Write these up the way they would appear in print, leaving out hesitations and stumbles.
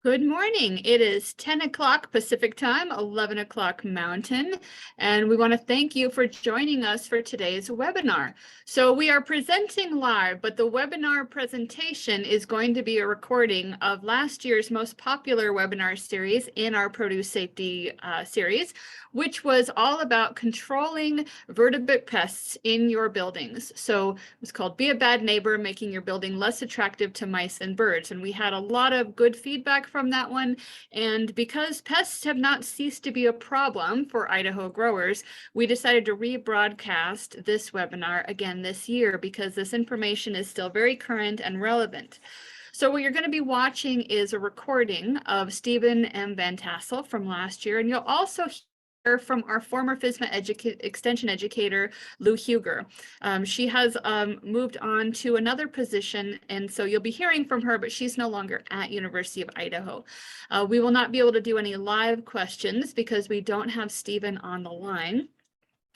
Good morning. It is 10 o'clock Pacific time, 11 o'clock Mountain, and we want to thank you for joining us for today's webinar. So we are presenting live, but the webinar presentation is going to be a recording of last year's most popular webinar series in our produce safety series, which was all about controlling vertebrate pests in your buildings. So it was called Be a Bad Neighbor, Making Your Building Less Attractive to Mice and Birds. And we had a lot of good feedback from that one. And because pests have not ceased to be a problem for Idaho growers, we decided to rebroadcast this webinar again this year because this information is still very current and relevant. So what you're going to be watching is a recording of Stephen M. Van Tassel from last year, and you'll also hear from our former FSMA extension educator, Lou Huger. She has moved on to another position, and so you'll be hearing from her, but she's no longer at University of Idaho. We will not be able to do any live questions because we don't have Stephen on the line.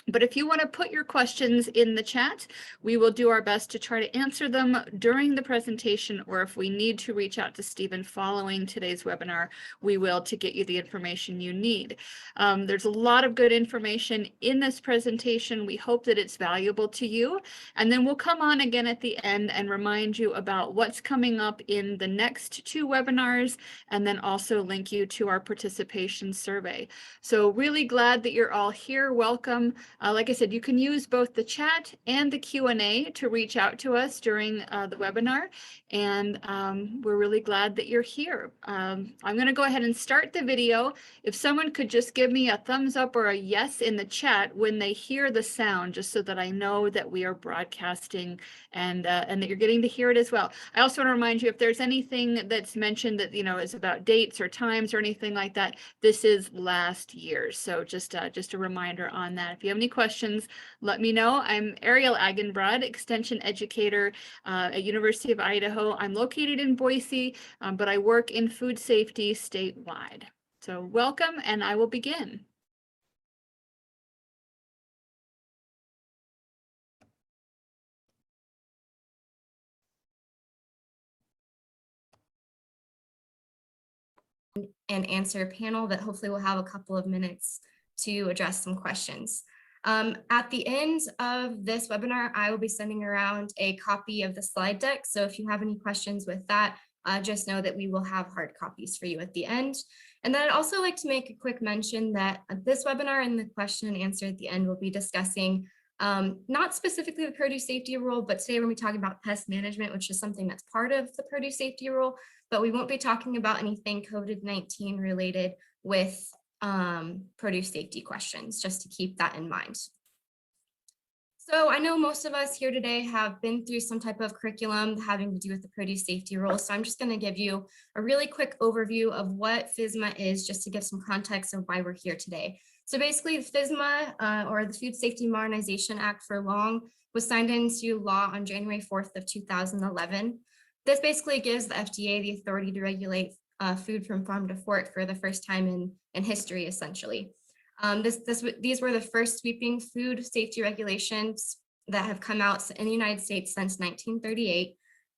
But if you want to put your questions in the chat, we will do our best to try to answer them during the presentation, or if we need to reach out to Stephen following today's webinar, we will to get you the information you need. There's a lot of good information in this presentation. We hope that it's valuable to you. And then we'll come on again at the end and remind you about what's coming up in the next two webinars, and then also link you to our participation survey. So really glad that you're all here. Welcome. Like I said, you can use both the chat and the Q&A to reach out to us during the webinar, and we're really glad that you're here. I'm going to go ahead and start the video. If someone could just give me a thumbs up or a yes in the chat when they hear the sound, just so that I know that we are broadcasting and that you're getting to hear it as well. I also want to remind you, if there's anything that's mentioned that is about dates or times or anything like that, this is last year. So just a reminder on that. If you have any questions, let me know. I'm Ariel Agenbrod, Extension Educator at University of Idaho. I'm located in Boise, but I work in food safety statewide. So welcome, and I will begin. And answer panel that hopefully will have a couple of minutes to address some questions. At the end of this webinar, I will be sending around a copy of the slide deck. So if you have any questions with that, just know that we will have hard copies for you at the end. And then I'd also like to make a quick mention that this webinar and the question and answer at the end will be discussing not specifically the produce safety rule, but today we're going to be talking about pest management, which is something that's part of the produce safety rule, but we won't be talking about anything COVID-19 related with produce safety questions, just to keep that in mind. So I know most of us here today have been through some type of curriculum having to do with the produce safety rule. So I'm just going to give you a really quick overview of what FSMA is, just to give some context of why we're here today. So basically, the FSMA, or the Food Safety Modernization Act for long, was signed into law on January 4th of 2011. This basically gives the FDA the authority to regulate food from farm to fork for the first time in history, essentially. These were the first sweeping food safety regulations that have come out in the United States since 1938.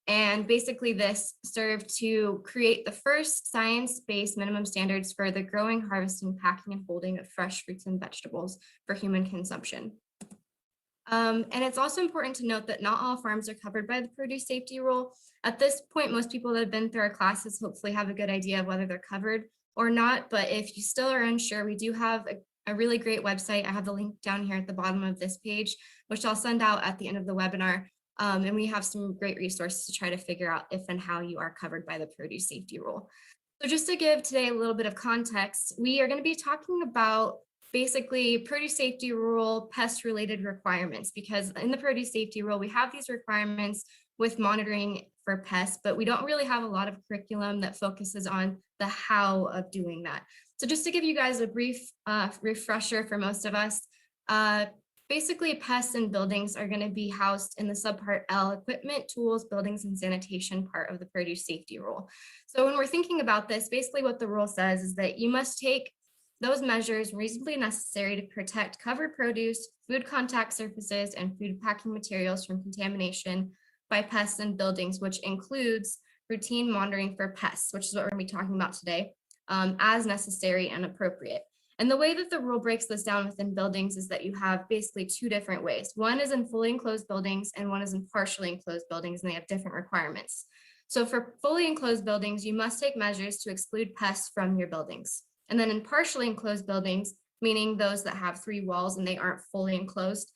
And basically this served to create the first science-based minimum standards for the growing, harvesting, packing, and holding of fresh fruits and vegetables for human consumption. And it's also important to note that not all farms are covered by the produce safety rule. At this point, most people that have been through our classes hopefully have a good idea of whether they're covered or not. But if you still are unsure, we do have a really great website. I have the link down here at the bottom of this page, which I'll send out at the end of the webinar. And we have some great resources to try to figure out if and how you are covered by the produce safety rule. So just to give today a little bit of context, we are going to be talking about basically produce safety rule, pest related requirements, because in the produce safety rule, we have these requirements with monitoring for pests, but we don't really have a lot of curriculum that focuses on the how of doing that. So just to give you guys a brief refresher for most of us, basically pests and buildings are going to be housed in the subpart L, equipment, tools, buildings, and sanitation part of the produce safety rule. So when we're thinking about this, basically what the rule says is that you must take those measures reasonably necessary to protect covered produce, food contact surfaces, and food packing materials from contamination by pests and buildings, which includes routine monitoring for pests, which is what we're going to be talking about today, as necessary and appropriate. And the way that the rule breaks this down within buildings is that you have basically two different ways. One is in fully enclosed buildings and one is in partially enclosed buildings, and they have different requirements. So for fully enclosed buildings, you must take measures to exclude pests from your buildings. And then in partially enclosed buildings, meaning those that have 3 walls and they aren't fully enclosed,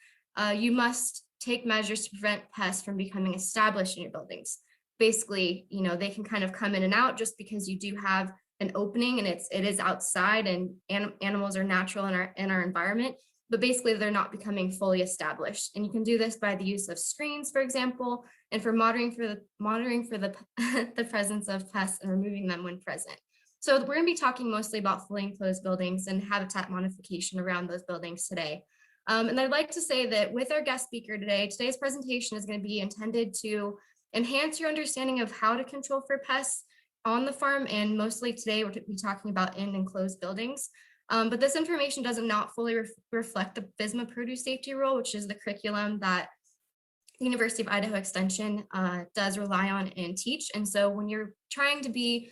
you must take measures to prevent pests from becoming established in your buildings. Basically, they can kind of come in and out just because you do have an opening and it is outside, and animals are natural in our environment, but basically they're not becoming fully established. And you can do this by the use of screens, for example, and for monitoring for the the presence of pests and removing them when present. So we're going to be talking mostly about fully enclosed buildings and habitat modification around those buildings today. And I'd like to say that with our guest speaker today, today's presentation is going to be intended to enhance your understanding of how to control for pests on the farm, and mostly today we're going to be talking about in enclosed buildings. But this information does not fully reflect the FSMA produce safety rule, which is the curriculum that the University of Idaho Extension does rely on and teach. And so when you're trying to be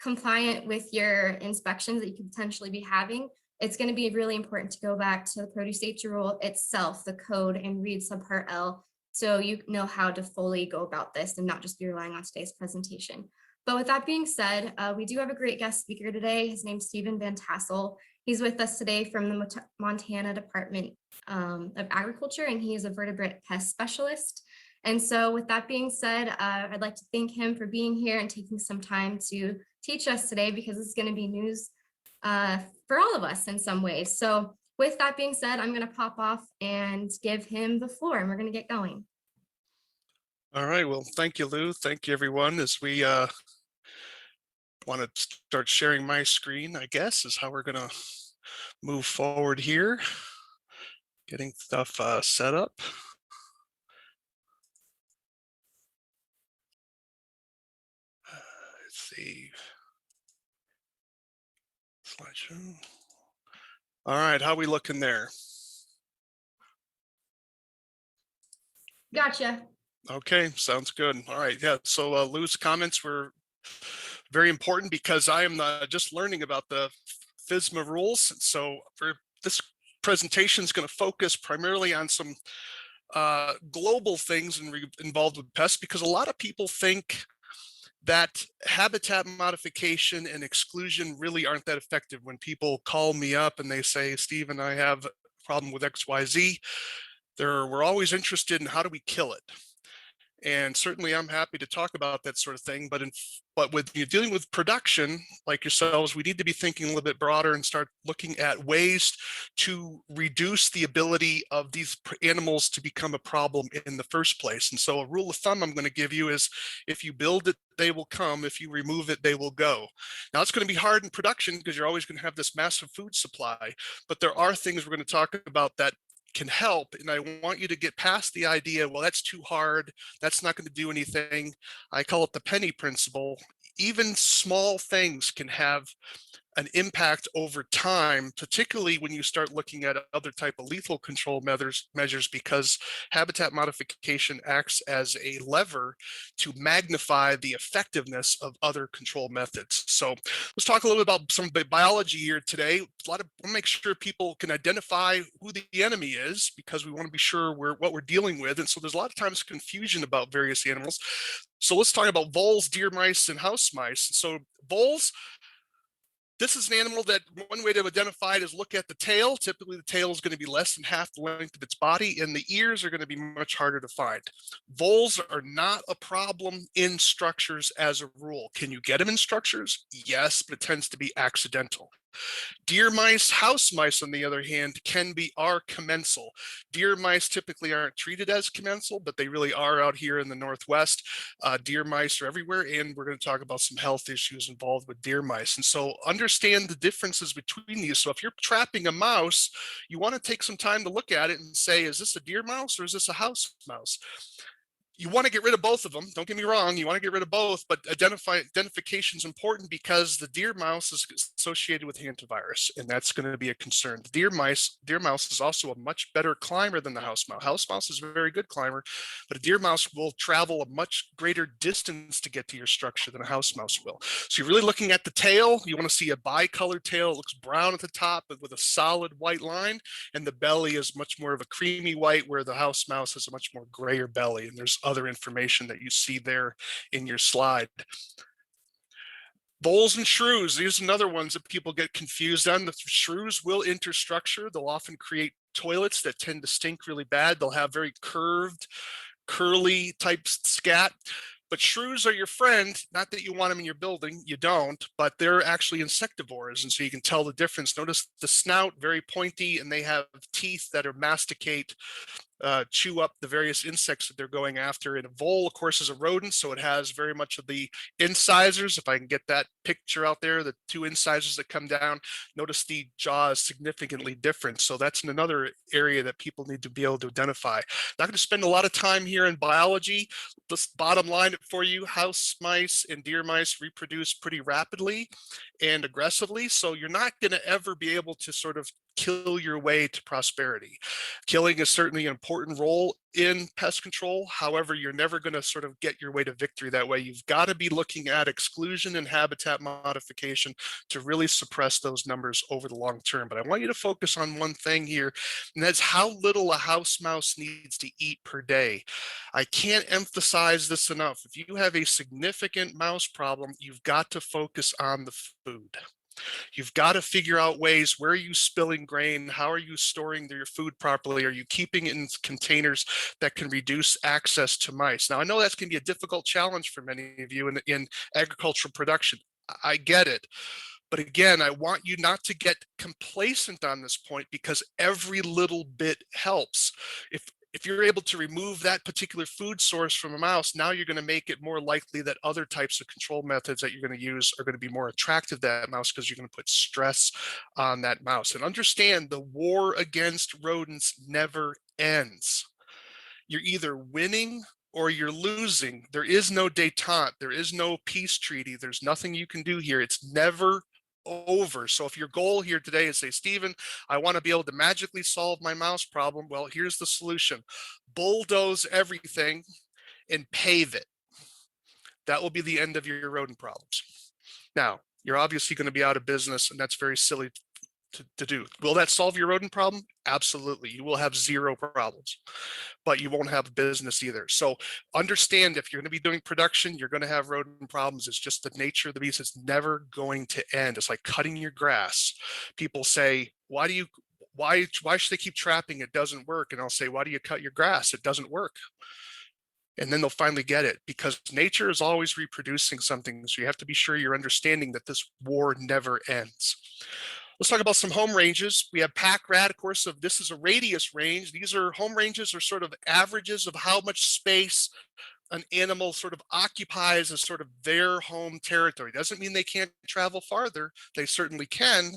compliant with your inspections that you could potentially be having, it's going to be really important to go back to the produce safety rule itself, the code, and read subpart L, so you know how to fully go about this and not just be relying on today's presentation. But with that being said, we do have a great guest speaker today. His name's Stephen Van Tassel. He's with us today from the Montana Department of Agriculture, and he is a vertebrate pest specialist. And so with that being said, I'd like to thank him for being here and taking some time to teach us today, because it's going to be news for all of us in some ways. So with that being said, I'm going to pop off and give him the floor, and we're going to get going. All right, well, thank you, Lou. Thank you, everyone. As we want to start sharing my screen, I guess, is how we're going to move forward here. Getting stuff set up. Let's see. Slideshow. All right, how we looking there? Gotcha. Okay, sounds good. All right, yeah, so Lou's comments were very important because I am just learning about the FSMA rules. So for this presentation is going to focus primarily on some global things involved with pests, because a lot of people think that habitat modification and exclusion really aren't that effective. When people call me up and they say, Stephen, I have a problem with XYZ, we're always interested in how do we kill it. And certainly I'm happy to talk about that sort of thing, but when you're dealing with production like yourselves, we need to be thinking a little bit broader and start looking at ways to reduce the ability of these animals to become a problem in the first place. And so a rule of thumb I'm going to give you is, if you build it, they will come. If you remove it, they will go. Now it's going to be hard in production because you're always going to have this massive food supply, but there are things we're going to talk about that can help. And I want you to get past the idea, well, that's too hard, that's not going to do anything. I call it the penny principle. Even small things can have an impact over time, particularly when you start looking at other type of lethal control measures, because habitat modification acts as a lever to magnify the effectiveness of other control methods. So let's talk a little bit about some biology here today. Want to make sure people can identify who the enemy is, because we want to be sure what we're dealing with. And so there's a lot of times confusion about various animals. So let's talk about voles, deer mice, and house mice. So voles, this is an animal that one way to identify it is look at the tail. Typically, the tail is going to be less than half the length of its body, and the ears are going to be much harder to find. Voles are not a problem in structures as a rule. Can you get them in structures? Yes, but it tends to be accidental. Deer mice, house mice, on the other hand, are commensal. Deer mice typically aren't treated as commensal, but they really are out here in the Northwest. Deer mice are everywhere, and we're going to talk about some health issues involved with deer mice. And so understand the differences between these. So if you're trapping a mouse, you want to take some time to look at it and say, is this a deer mouse or is this a house mouse? You want to get rid of both of them. Don't get me wrong. You want to get rid of both, but identification is important because the deer mouse is associated with hantavirus, and that's going to be a concern. The deer mouse is also a much better climber than the house mouse. House mouse is a very good climber, but a deer mouse will travel a much greater distance to get to your structure than a house mouse will. So you're really looking at the tail. You want to see a bicolored tail. It looks brown at the top, but with a solid white line, and the belly is much more of a creamy white, where the house mouse has a much more grayer belly. And there's other information that you see there in your slide. Voles and shrews, these are another ones that people get confused on. The shrews will interstructure. They'll often create toilets that tend to stink really bad. They'll have very curved, curly type scat. But shrews are your friend. Not that you want them in your building, you don't, but they're actually insectivores. And so you can tell the difference. Notice the snout, very pointy, and they have teeth that are masticate, chew up the various insects that they're going after. And a vole, of course, is a rodent, so it has very much of the incisors. If I can get that picture out there, the two incisors that come down, notice the jaw is significantly different. So that's another area that people need to be able to identify. Not going to spend a lot of time here in biology. Let's bottom line it for you. House mice and deer mice reproduce pretty rapidly and aggressively. So you're not going to ever be able to sort of kill your way to prosperity. Killing is certainly an important role in pest control. However, you're never going to sort of get your way to victory that way. You've got to be looking at exclusion and habitat modification to really suppress those numbers over the long term. But I want you to focus on one thing here, and that's how little a house mouse needs to eat per day. I can't emphasize this enough. If you have a significant mouse problem, you've got to focus on the food. You've got to figure out ways. Where are you spilling grain? How are you storing your food properly? Are you keeping it in containers that can reduce access to mice? Now, I know that's going to be a difficult challenge for many of you in agricultural production. I get it. But again, I want you not to get complacent on this point, because every little bit helps. If you're able to remove that particular food source from a mouse, now you're going to make it more likely that other types of control methods that you're going to use are going to be more attractive to that mouse, because you're going to put stress on that mouse. And understand, the war against rodents never ends. You're either winning or you're losing. There is no détente. There is no peace treaty. There's nothing you can do here. It's never over. So if your goal here today is, say, Stephen, I want to be able to magically solve my mouse problem, well, here's the solution. Bulldoze everything and pave it. That will be the end of your rodent problems. Now, you're obviously going to be out of business, and that's very silly to do. Will that solve your rodent problem? Absolutely. You will have zero problems, but you won't have a business either. So understand, if you're going to be doing production, you're going to have rodent problems. It's just the nature of the beast. It's never going to end. It's like cutting your grass. People say, why should they keep trapping? It doesn't work. And I'll say, why do you cut your grass? It doesn't work. And then they'll finally get it, because nature is always reproducing something. So you have to be sure you're understanding that this war never ends. Let's talk about some home ranges. We have pack rat, of course. This is a radius range. These are home ranges, are sort of averages of how much space an animal sort of occupies as sort of their home territory. Doesn't mean they can't travel farther. They certainly can.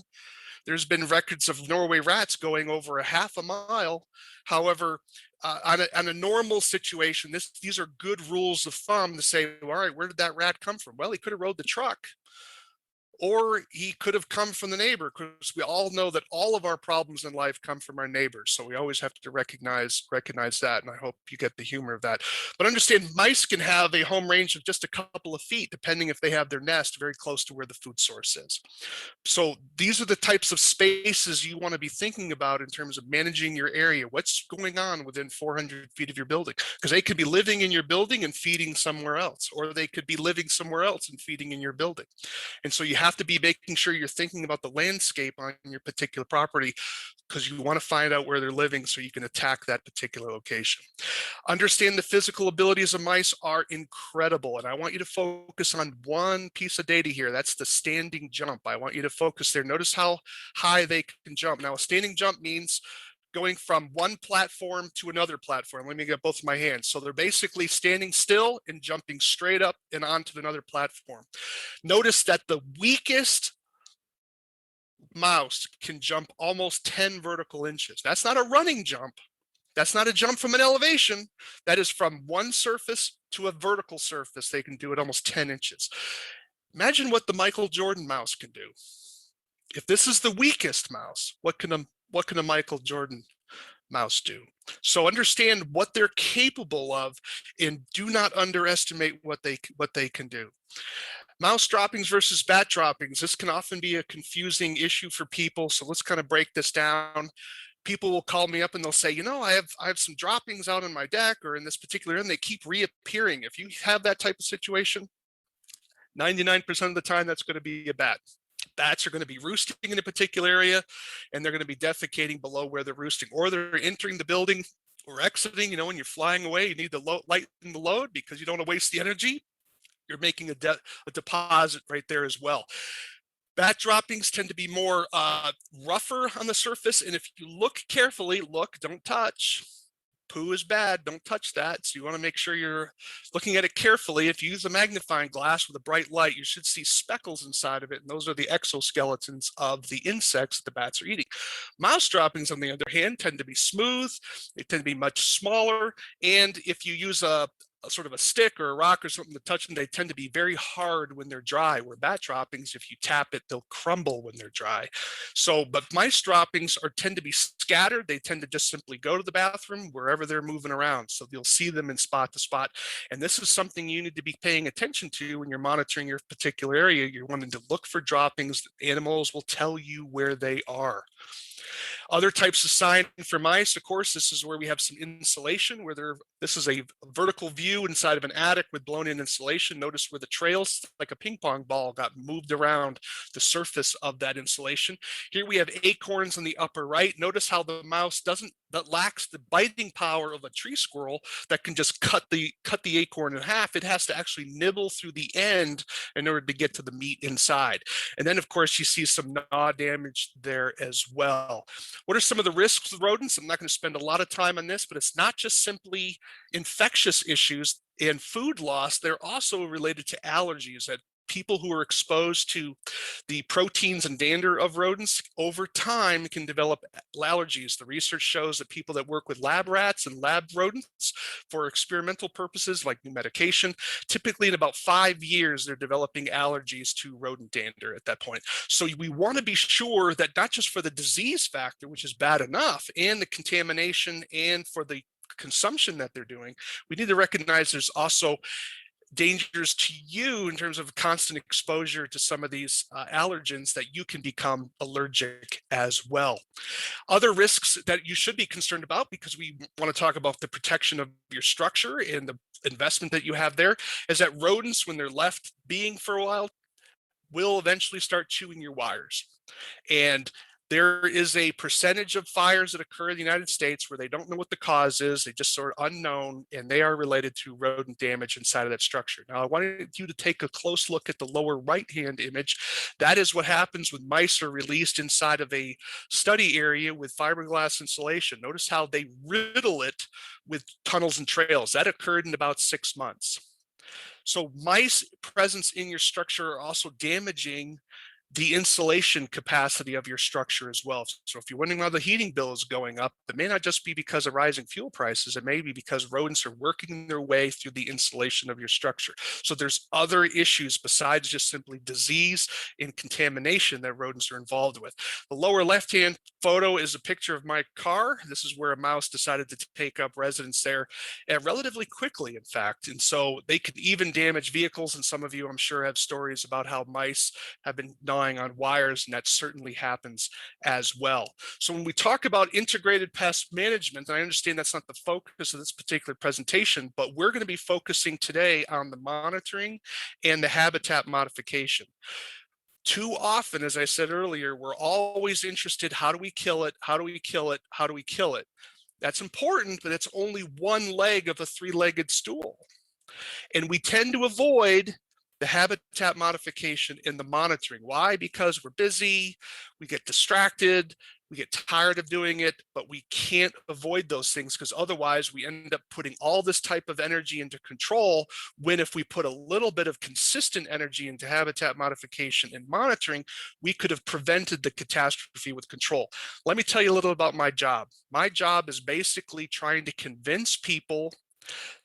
There's been records of Norway rats going over a half a mile. However, on a normal situation, these are good rules of thumb to say, all right, where did that rat come from? Well, he could have rode the truck, or he could have come from the neighbor, because we all know that all of our problems in life come from our neighbors. So we always have to recognize that. And I hope you get the humor of that. But understand, mice can have a home range of just a couple of feet, depending if they have their nest very close to where the food source is. So these are the types of spaces you want to be thinking about in terms of managing your area. What's going on within 400 feet of your building? Because they could be living in your building and feeding somewhere else, or they could be living somewhere else and feeding in your building. And so you have to be making sure you're thinking about the landscape on your particular property, because you want to find out where they're living so you can attack that particular location. Understand the physical abilities of mice are incredible. And I want you to focus on one piece of data here. That's the standing jump. I want you to focus there. Notice how high they can jump. Now, a standing jump means going from one platform to another platform. Let me get both of my hands. So they're basically standing still and jumping straight up and onto another platform. Notice that the weakest mouse can jump almost 10 vertical inches. That's not a running jump. That's not a jump from an elevation. That is from one surface to a vertical surface. They can do it almost 10 inches. Imagine what the Michael Jordan mouse can do. If this is the weakest mouse, what can a Michael Jordan mouse do? So understand what they're capable of, and do not underestimate what they can do. Mouse droppings versus bat droppings. This can often be a confusing issue for people. So let's kind of break this down. People will call me up and they'll say, I have some droppings out on my deck or in this particular area, and they keep reappearing. If you have that type of situation, 99% of the time, that's going to be a bat. Bats are going to be roosting in a particular area, and they're going to be defecating below where they're roosting, or they're entering the building or exiting. When you're flying away, you need to lighten the load because you don't want to waste the energy. You're making a deposit right there as well. Bat droppings tend to be more rougher on the surface, and if you look carefully, don't touch. Poo is bad, don't touch that. So you want to make sure you're looking at it carefully. If you use a magnifying glass with a bright light, you should see speckles inside of it, and those are the exoskeletons of the insects that the bats are eating. Mouse droppings, on the other hand, tend to be smooth. They tend to be much smaller, and if you use a sort of a stick or a rock or something to touch them, they tend to be very hard when they're dry, where bat droppings, if you tap it, they'll crumble when they're dry. So, but mice droppings tend to be scattered. They tend to just simply go to the bathroom wherever they're moving around. So you'll see them in spot to spot. And this is something you need to be paying attention to when you're monitoring your particular area. You're wanting to look for droppings. Animals will tell you where they are. Other types of sign for mice, of course, this is where we have some insulation, this is a vertical view inside of an attic with blown in insulation. Notice where the trails, like a ping pong ball, got moved around the surface of that insulation. Here we have acorns on the upper right. Notice how the mouse that lacks the biting power of a tree squirrel that can just cut the acorn in half. It has to actually nibble through the end in order to get to the meat inside. And then, of course, you see some gnaw damage there as well. What are some of the risks with rodents? I'm not going to spend a lot of time on this, but it's not just simply infectious issues and food loss. They're also related to allergies. That people who are exposed to the proteins and dander of rodents over time can develop allergies. The research shows that people that work with lab rats and lab rodents for experimental purposes like new medication, typically in about 5 years, they're developing allergies to rodent dander at that point. So we want to be sure that not just for the disease factor, which is bad enough, and the contamination and for the consumption that they're doing, we need to recognize there's also dangers to you in terms of constant exposure to some of these allergens that you can become allergic as well. Other risks that you should be concerned about, because we want to talk about the protection of your structure and the investment that you have there, is that rodents, when they're left being for a while, will eventually start chewing your wires. And there is a percentage of fires that occur in the United States where they don't know what the cause is. They just sort of unknown, and they are related to rodent damage inside of that structure. Now, I wanted you to take a close look at the lower right-hand image. That is what happens when mice are released inside of a study area with fiberglass insulation. Notice how they riddle it with tunnels and trails. That occurred in about 6 months. So mice presence in your structure are also damaging the insulation capacity of your structure as well. So if you're wondering why the heating bill is going up, it may not just be because of rising fuel prices. It may be because rodents are working their way through the insulation of your structure. So there's other issues besides just simply disease and contamination that rodents are involved with. The lower left-hand photo is a picture of my car. This is where a mouse decided to take up residence there relatively quickly, in fact. And so they could even damage vehicles. And some of you, I'm sure, have stories about how mice have been on wires, and that certainly happens as well. So when we talk about integrated pest management, and I understand that's not the focus of this particular presentation, but we're going to be focusing today on the monitoring and the habitat modification. Too often, as I said earlier, we're always interested, how do we kill it? How do we kill it? How do we kill it? That's important, but it's only one leg of a three-legged stool. And we tend to avoid the habitat modification and the monitoring. Why? Because we're busy, we get distracted, We get tired of doing it, but we can't avoid those things because otherwise we end up putting all this type of energy into control, when if we put a little bit of consistent energy into habitat modification and monitoring, we could have prevented the catastrophe with control. Let me tell you a little about my job. My job is basically trying to convince people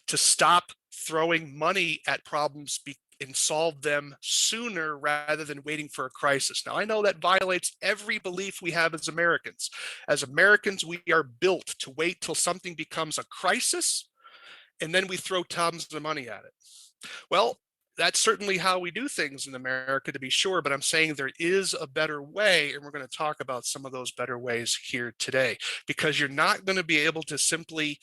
to stop throwing money at problems and solve them sooner rather than waiting for a crisis. Now, I know that violates every belief we have as Americans. As Americans, we are built to wait till something becomes a crisis, and then we throw tons of money at it. Well, that's certainly how we do things in America, to be sure, but I'm saying there is a better way, and we're going to talk about some of those better ways here today, because you're not going to be able to simply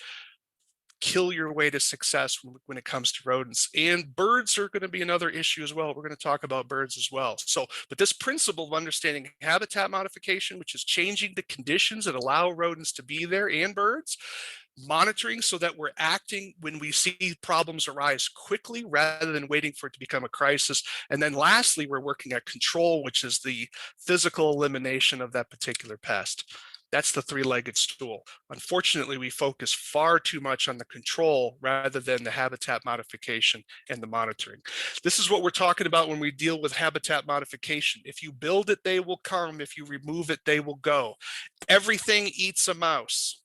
kill your way to success when it comes to rodents. And birds are going to be another issue as well. We're going to talk about birds as well. So, but this principle of understanding habitat modification, which is changing the conditions that allow rodents to be there, and birds, monitoring so that we're acting when we see problems arise quickly rather than waiting for it to become a crisis. And then lastly, we're working at control, which is the physical elimination of that particular pest. That's the three-legged stool. Unfortunately, we focus far too much on the control rather than the habitat modification and the monitoring. This is what we're talking about when we deal with habitat modification. If you build it, they will come. If you remove it, they will go. Everything eats a mouse.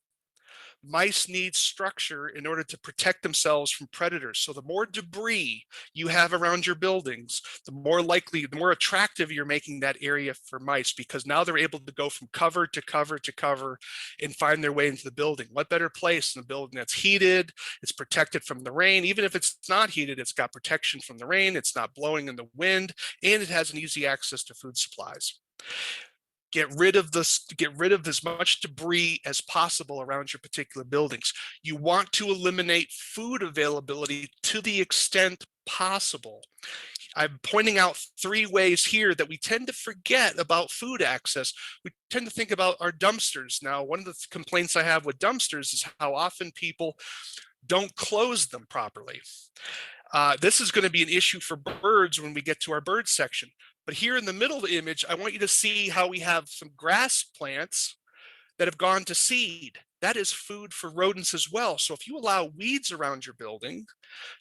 Mice need structure in order to protect themselves from predators. So the more debris you have around your buildings, the more likely, the more attractive you're making that area for mice, because now they're able to go from cover to cover to cover and find their way into the building. What better place than a building that's heated, it's protected from the rain. Even if it's not heated, it's got protection from the rain, it's not blowing in the wind, and it has an easy access to food supplies. Get rid of as much debris as possible around your particular buildings. You want to eliminate food availability to the extent possible. I'm pointing out 3 ways here that we tend to forget about food access. We tend to think about our dumpsters. Now, one of the complaints I have with dumpsters is how often people don't close them properly. This is going to be an issue for birds when we get to our bird section. But here in the middle of the image, I want you to see how we have some grass plants that have gone to seed. That is food for rodents as well. So if you allow weeds around your building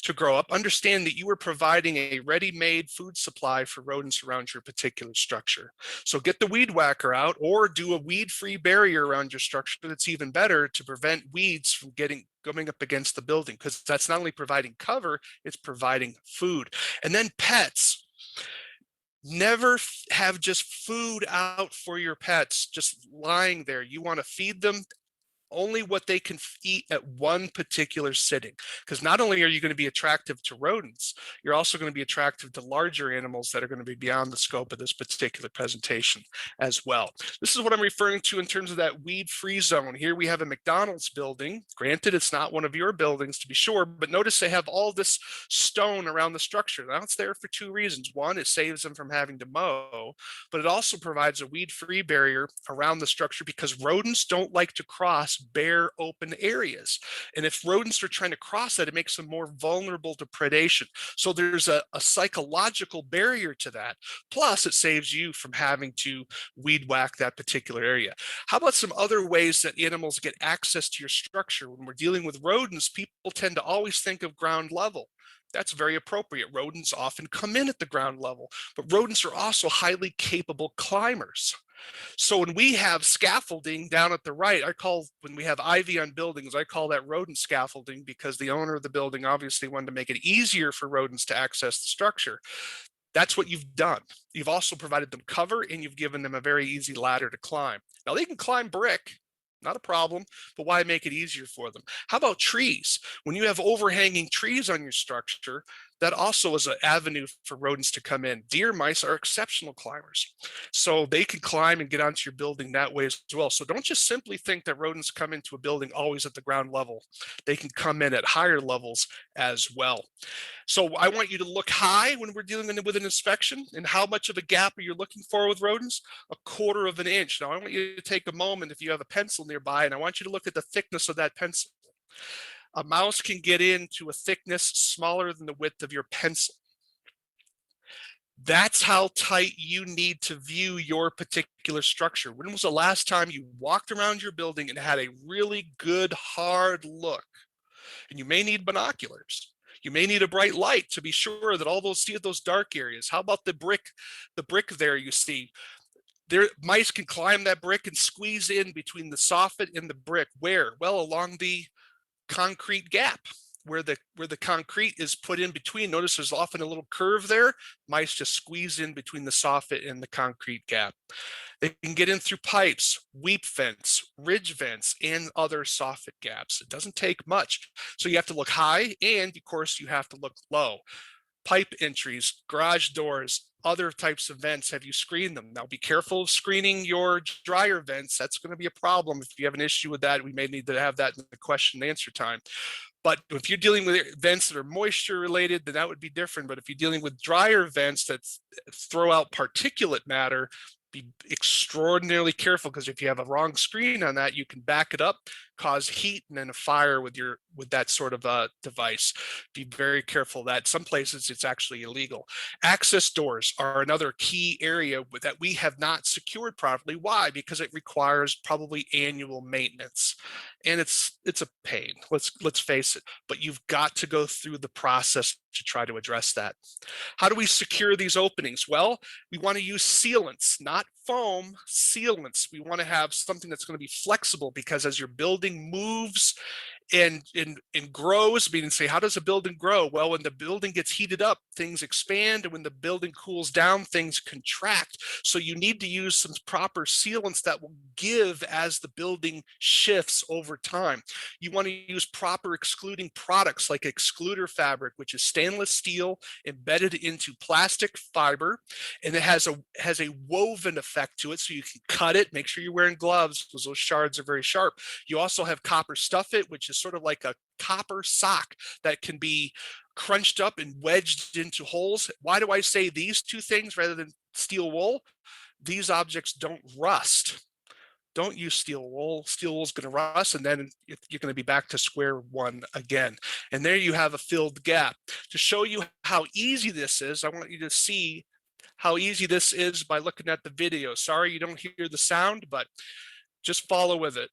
to grow up, understand that you are providing a ready-made food supply for rodents around your particular structure. So get the weed whacker out, or do a weed-free barrier around your structure that's even better to prevent weeds from coming up against the building, because that's not only providing cover, it's providing food. And then pets. Never have just food out for your pets just lying there. You want to feed them only what they can eat at one particular sitting, because not only are you going to be attractive to rodents, you're also going to be attractive to larger animals that are going to be beyond the scope of this particular presentation as well. This is what I'm referring to in terms of that weed-free zone. Here we have a McDonald's building. Granted, it's not one of your buildings, to be sure, but notice they have all this stone around the structure. Now, it's there for 2 reasons. One, it saves them from having to mow, but it also provides a weed-free barrier around the structure because rodents don't like to cross bare open areas. And if rodents are trying to cross that, it makes them more vulnerable to predation. So there's a psychological barrier to that. Plus, it saves you from having to weed whack that particular area. How about some other ways that animals get access to your structure? When we're dealing with rodents, people tend to always think of ground level. That's very appropriate. Rodents often come in at the ground level, but rodents are also highly capable climbers. So when we have scaffolding down at the right, when we have ivy on buildings, I call that rodent scaffolding, because the owner of the building obviously wanted to make it easier for rodents to access the structure. That's what you've done. You've also provided them cover, and you've given them a very easy ladder to climb. Now they can climb brick, not a problem, but why make it easier for them? How about trees? When you have overhanging trees on your structure, that also is an avenue for rodents to come in. Deer mice are exceptional climbers, so they can climb and get onto your building that way as well. So don't just simply think that rodents come into a building always at the ground level. They can come in at higher levels as well. So I want you to look high when we're dealing with an inspection. And how much of a gap are you looking for with rodents? 1/4 of an inch. Now I want you to take a moment, if you have a pencil nearby, and I want you to look at the thickness of that pencil. A mouse can get into a thickness smaller than the width of your pencil. That's how tight you need to view your particular structure. When was the last time you walked around your building and had a really good hard look? And you may need binoculars. You may need a bright light to be sure that all those, see those dark areas. How about the brick there you see? There, mice can climb that brick and squeeze in between the soffit and the brick. Where? Well, along the concrete gap where the concrete is put in between. Notice there's often a little curve there. Mice just squeeze in between the soffit and the concrete gap. They can get in through pipes, weep vents, ridge vents, and other soffit gaps. It doesn't take much. So you have to look high, and of course you have to look low. Pipe entries, garage doors, other types of vents, have you screened them? Now be careful of screening your dryer vents. That's going to be a problem. If you have an issue with that, we may need to have that in the question and answer time. But if you're dealing with vents that are moisture related, then that would be different. But if you're dealing with drier vents that throw out particulate matter, be extraordinarily careful, because if you have a wrong screen on that, you can back it up, cause heat and then a fire with that sort of device. Be very careful of that. Some places it's actually illegal. Access doors are another key area that we have not secured properly. Why? Because it requires probably annual maintenance, and it's a pain. Let's face it. But you've got to go through the process to try to address that. How do we secure these openings? Well, we want to use sealants, not foam, sealants. We want to have something that's going to be flexible, because as your building moves and grows, meaning say, how does a building grow? Well, when the building gets heated up, things expand, and when the building cools down, things contract. So you need to use some proper sealants that will give as the building shifts over time. You want to use proper excluding products like excluder fabric, which is stainless steel embedded into plastic fiber, and it has a woven effect to it, so you can cut it. Make sure you're wearing gloves, because those shards are very sharp. You also have copper stuffit, which is sort of like a copper sock that can be crunched up and wedged into holes. Why do I say these two things rather than steel wool? These objects don't rust. Don't use steel wool. Steel wool is going to rust, and then you're going to be back to square one again. And there you have a filled gap. To show you how easy this is, I want you to see how easy this is by looking at the video. Sorry you don't hear the sound, but just follow with it.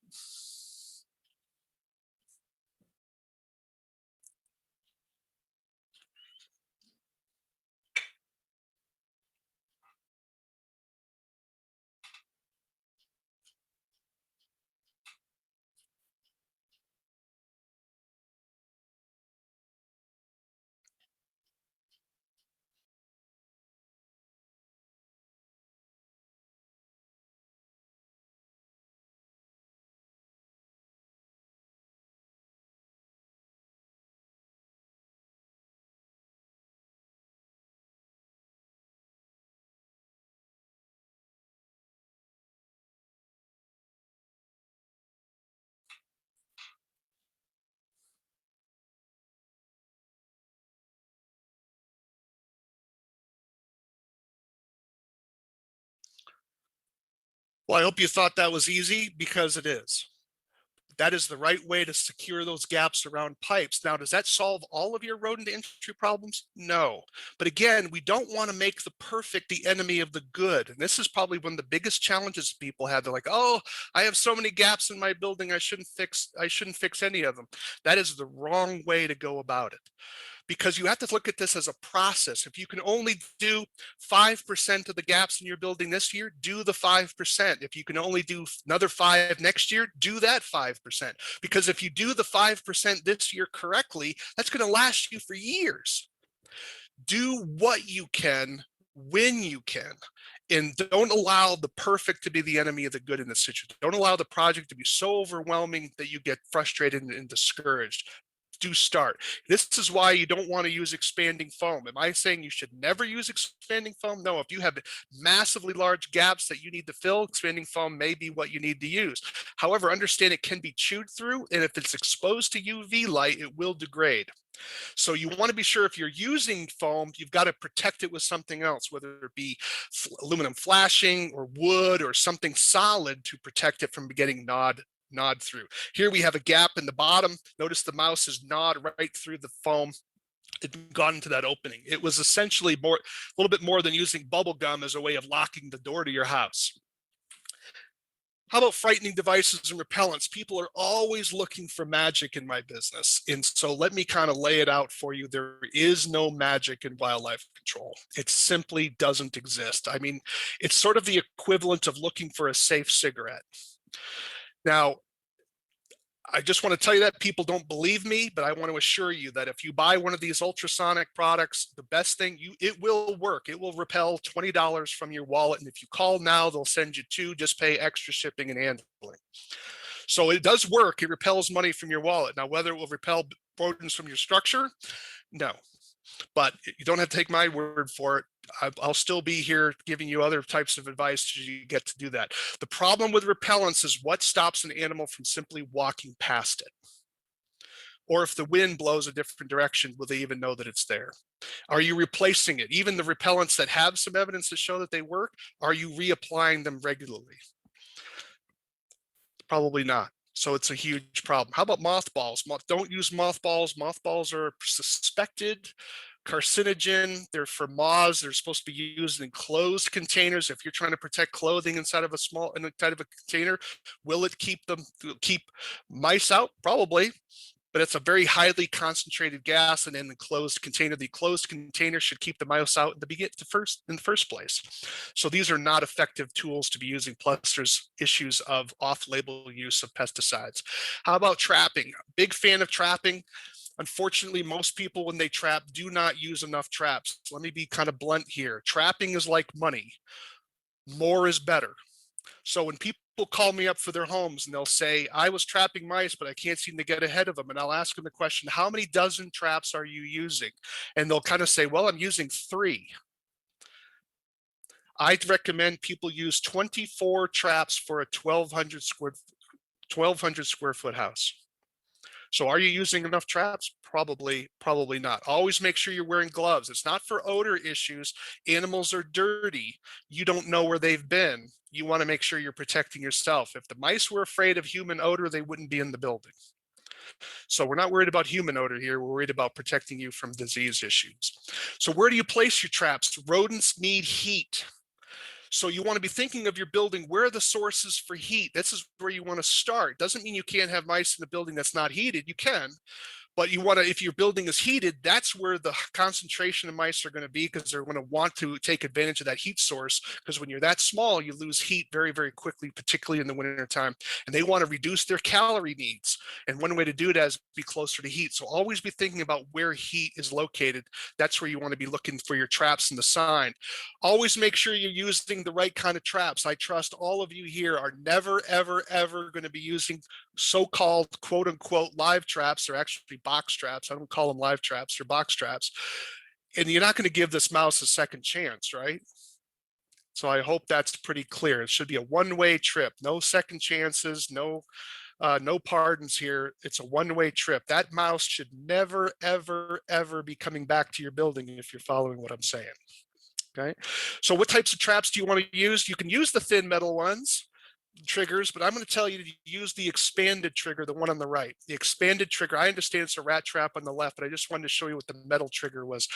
Well, I hope you thought that was easy, because it is. That is the right way to secure those gaps around pipes. Now, does that solve all of your rodent entry problems? No. But again, we don't want to make the perfect the enemy of the good. And this is probably one of the biggest challenges people have. They're like, oh, I have so many gaps in my building, I shouldn't fix any of them. That is the wrong way to go about it, because you have to look at this as a process. If you can only do 5% of the gaps in your building this year, do the 5%. If you can only do another 5 next year, do that 5%. Because if you do the 5% this year correctly, that's going to last you for years. Do what you can when you can, and don't allow the perfect to be the enemy of the good in this situation. Don't allow the project to be so overwhelming that you get frustrated and discouraged. Do start. This is why you don't want to use expanding foam. Am I saying you should never use expanding foam? No, if you have massively large gaps that you need to fill, expanding foam may be what you need to use. However, understand it can be chewed through, and if it's exposed to UV light, it will degrade. So you want to be sure if you're using foam, you've got to protect it with something else, whether it be aluminum flashing or wood or something solid to protect it from getting gnawed through. Here we have a gap in the bottom. Notice the mouse is gnawed right through the foam. It got into that opening. It was essentially a little bit more than using bubble gum as a way of locking the door to your house. How about frightening devices and repellents? People are always looking for magic in my business. And so let me kind of lay it out for you. There is no magic in wildlife control. It simply doesn't exist. I mean, it's sort of the equivalent of looking for a safe cigarette. Now, I just want to tell you that people don't believe me, but I want to assure you that if you buy one of these ultrasonic products, the best thing it will work. It will repel $20 from your wallet. And if you call now, they'll send you 2, just pay extra shipping and handling. So it does work. It repels money from your wallet. Now, whether it will repel rodents from your structure, no, but you don't have to take my word for it. I'll still be here giving you other types of advice to you get to do that. The problem with repellents is what stops an animal from simply walking past it. Or if the wind blows a different direction, will they even know that it's there? Are you replacing it? Even the repellents that have some evidence to show that they work, are you reapplying them regularly? Probably not. So it's a huge problem. How about mothballs? Don't use mothballs. Mothballs are suspected carcinogen. They're for moths. They're supposed to be used in closed containers. If you're trying to protect clothing inside of a container, will it keep mice out? Probably. But it's a very highly concentrated gas, and in the closed container should keep the mouse out in the first place. So these are not effective tools to be using. Plus, there's issues of off-label use of pesticides. How about trapping? Big fan of trapping. Unfortunately, most people, when they trap, do not use enough traps. Let me be kind of blunt here. Trapping is like money. More is better. So when people call me up for their homes and they'll say, I was trapping mice, but I can't seem to get ahead of them. And I'll ask them the question, how many dozen traps are you using? And they'll kind of say, well, I'm using 3. I'd recommend people use 24 traps for a 1,200 square foot house. So are you using enough traps? Probably not. Always make sure you're wearing gloves. It's not for odor issues. Animals are dirty. You don't know where they've been. You want to make sure you're protecting yourself. If the mice were afraid of human odor, they wouldn't be in the building. So we're not worried about human odor here. We're worried about protecting you from disease issues. So where do you place your traps? Rodents need heat. So you want to be thinking of your building, where are the sources for heat? This is where you want to start. Doesn't mean you can't have mice in a building that's not heated. You can. But you want to, if your building is heated, that's where the concentration of mice are going to be, because they're going to want to take advantage of that heat source. Because when you're that small, you lose heat very, very quickly, particularly in the winter time. And they want to reduce their calorie needs. And one way to do that is be closer to heat. So always be thinking about where heat is located. That's where you want to be looking for your traps in the sign. Always make sure you're using the right kind of traps. I trust all of you here are never, ever, ever going to be using so-called quote unquote live traps. They're actually box traps. I don't call them live traps, they're box traps. And you're not going to give this mouse a second chance, right? So I hope that's pretty clear. It should be a one-way trip. No second chances, no pardons here. It's a one-way trip. That mouse should never, ever, ever be coming back to your building if you're following what I'm saying. Okay. So what types of traps do you want to use? You can use the thin metal ones, triggers, but I'm going to tell you to use the expanded trigger, the one on the right. The expanded trigger, I understand it's a rat trap on the left, but I just wanted to show you what the metal trigger was.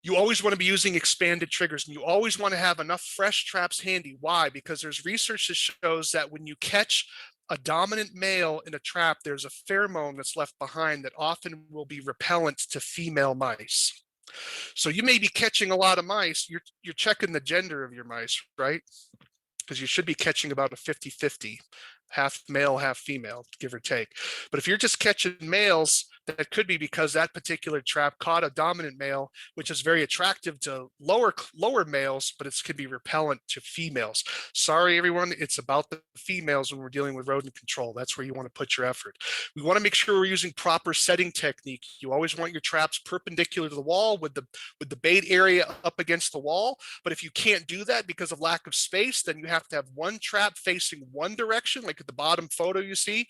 You always want to be using expanded triggers, and you always want to have enough fresh traps handy. Why? Because there's research that shows that when you catch a dominant male in a trap, there's a pheromone that's left behind that often will be repellent to female mice. So you may be catching a lot of mice. You're checking the gender of your mice, right? Because you should be catching about a 50-50, half male, half female, give or take. But if you're just catching males, that could be because that particular trap caught a dominant male, which is very attractive to lower males, but it can be repellent to females. Sorry, everyone, it's about the females when we're dealing with rodent control. That's where you want to put your effort. We want to make sure we're using proper setting technique. You always want your traps perpendicular to the wall with the bait area up against the wall. But if you can't do that because of lack of space, then you have to have one trap facing one direction, like at the bottom photo you see,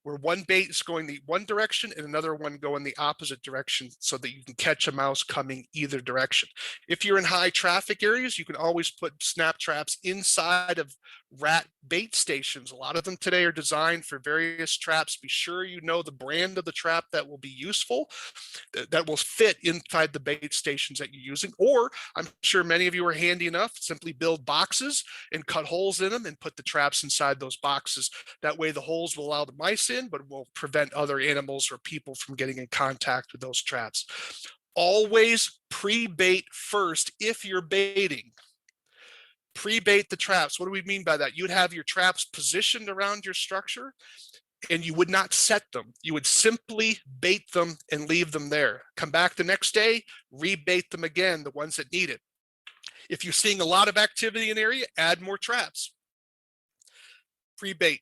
where one bait is going the one direction and another one going the opposite direction so that you can catch a mouse coming either direction. If you're in high traffic areas, you can always put snap traps inside of rat bait stations. A lot of them today are designed for various traps. Be sure you know the brand of the trap that will be useful, that will fit inside the bait stations that you're using. Or I'm sure many of you are handy enough, simply build boxes and cut holes in them and put the traps inside those boxes. That way the holes will allow the mice in, but will prevent other animals or people from getting in contact with those traps. Always pre-bait first if you're baiting. Pre-bait the traps. What do we mean by that? You'd have your traps positioned around your structure and you would not set them. You would simply bait them and leave them there. Come back the next day, rebait them again, the ones that need it. If you're seeing a lot of activity in the area, add more traps. Pre-bait.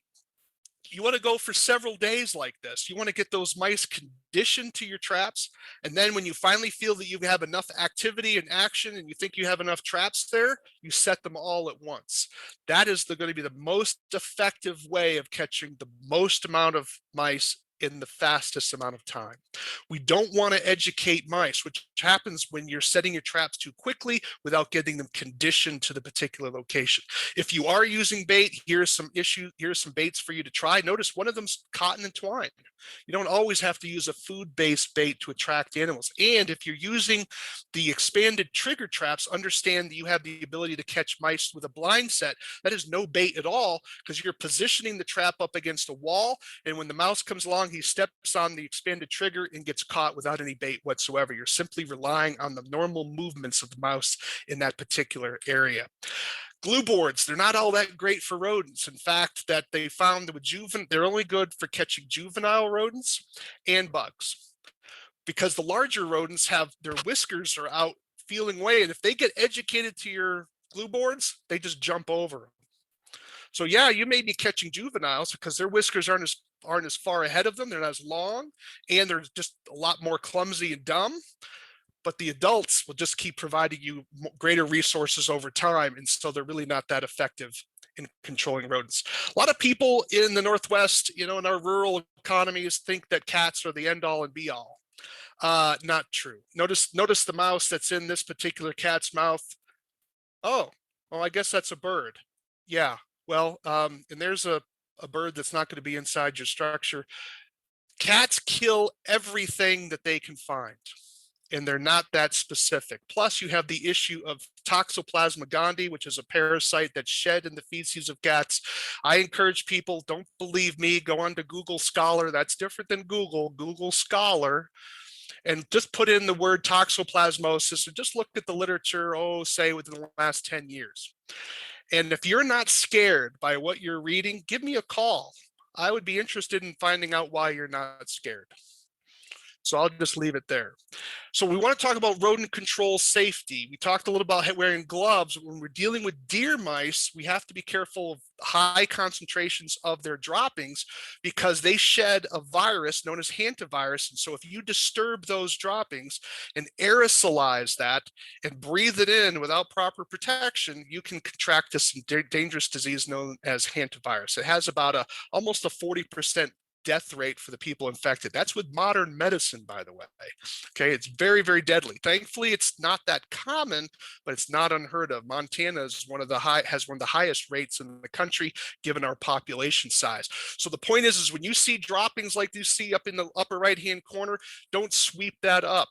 You want to go for several days like this. You want to get those mice conditioned to your traps. And then when you finally feel that you have enough activity and action and you think you have enough traps there, you set them all at once. That is going to be the most effective way of catching the most amount of mice in the fastest amount of time. We don't want to educate mice, which happens when you're setting your traps too quickly without getting them conditioned to the particular location. If you are using bait, here's some baits for you to try. Notice one of them's cotton and twine. You don't always have to use a food-based bait to attract animals. And if you're using the expanded trigger traps, understand that you have the ability to catch mice with a blind set. That is no bait at all, because you're positioning the trap up against a wall, and when the mouse comes along, he steps on the expanded trigger and gets caught without any bait whatsoever. You're simply relying on the normal movements of the mouse in that particular area. Glue boards, they're not all that great for rodents. In fact, that they found that with they're only good for catching juvenile rodents and bugs, because the larger rodents have their whiskers are out feeling away, and if they get educated to your glue boards, they just jump over them. So yeah, you may be catching juveniles because their whiskers aren't as far ahead of them, they're not as long, and they're just a lot more clumsy and dumb. But the adults will just keep providing you greater resources over time, and so they're really not that effective in controlling rodents. A lot of people in the Northwest, in our rural economies, think that cats are the end all and be all. Not true. Notice the mouse that's in this particular cat's mouth. Oh, I guess that's a bird. Yeah, well, and there's a bird that's not going to be inside your structure. Cats kill everything that they can find, and they're not that specific. Plus, you have the issue of Toxoplasma gondii, which is a parasite that's shed in the feces of cats. I encourage people, don't believe me, go on to Google Scholar. That's different than Google Scholar, and just put in the word toxoplasmosis and just look at the literature, say within the last 10 years. And if you're not scared by what you're reading, give me a call. I would be interested in finding out why you're not scared. So I'll just leave it there. So we want to talk about rodent control safety. We talked a little about wearing gloves. When we're dealing with deer mice, we have to be careful of high concentrations of their droppings because they shed a virus known as hantavirus. And so if you disturb those droppings and aerosolize that and breathe it in without proper protection, you can contract this dangerous disease known as hantavirus. It has about almost a 40% death rate for the people infected. That's with modern medicine, by the way. Okay, it's very, very deadly. Thankfully, it's not that common, but it's not unheard of. Montana is has one of the highest rates in the country, given our population size. So the point is when you see droppings like you see up in the upper right-hand corner, don't sweep that up.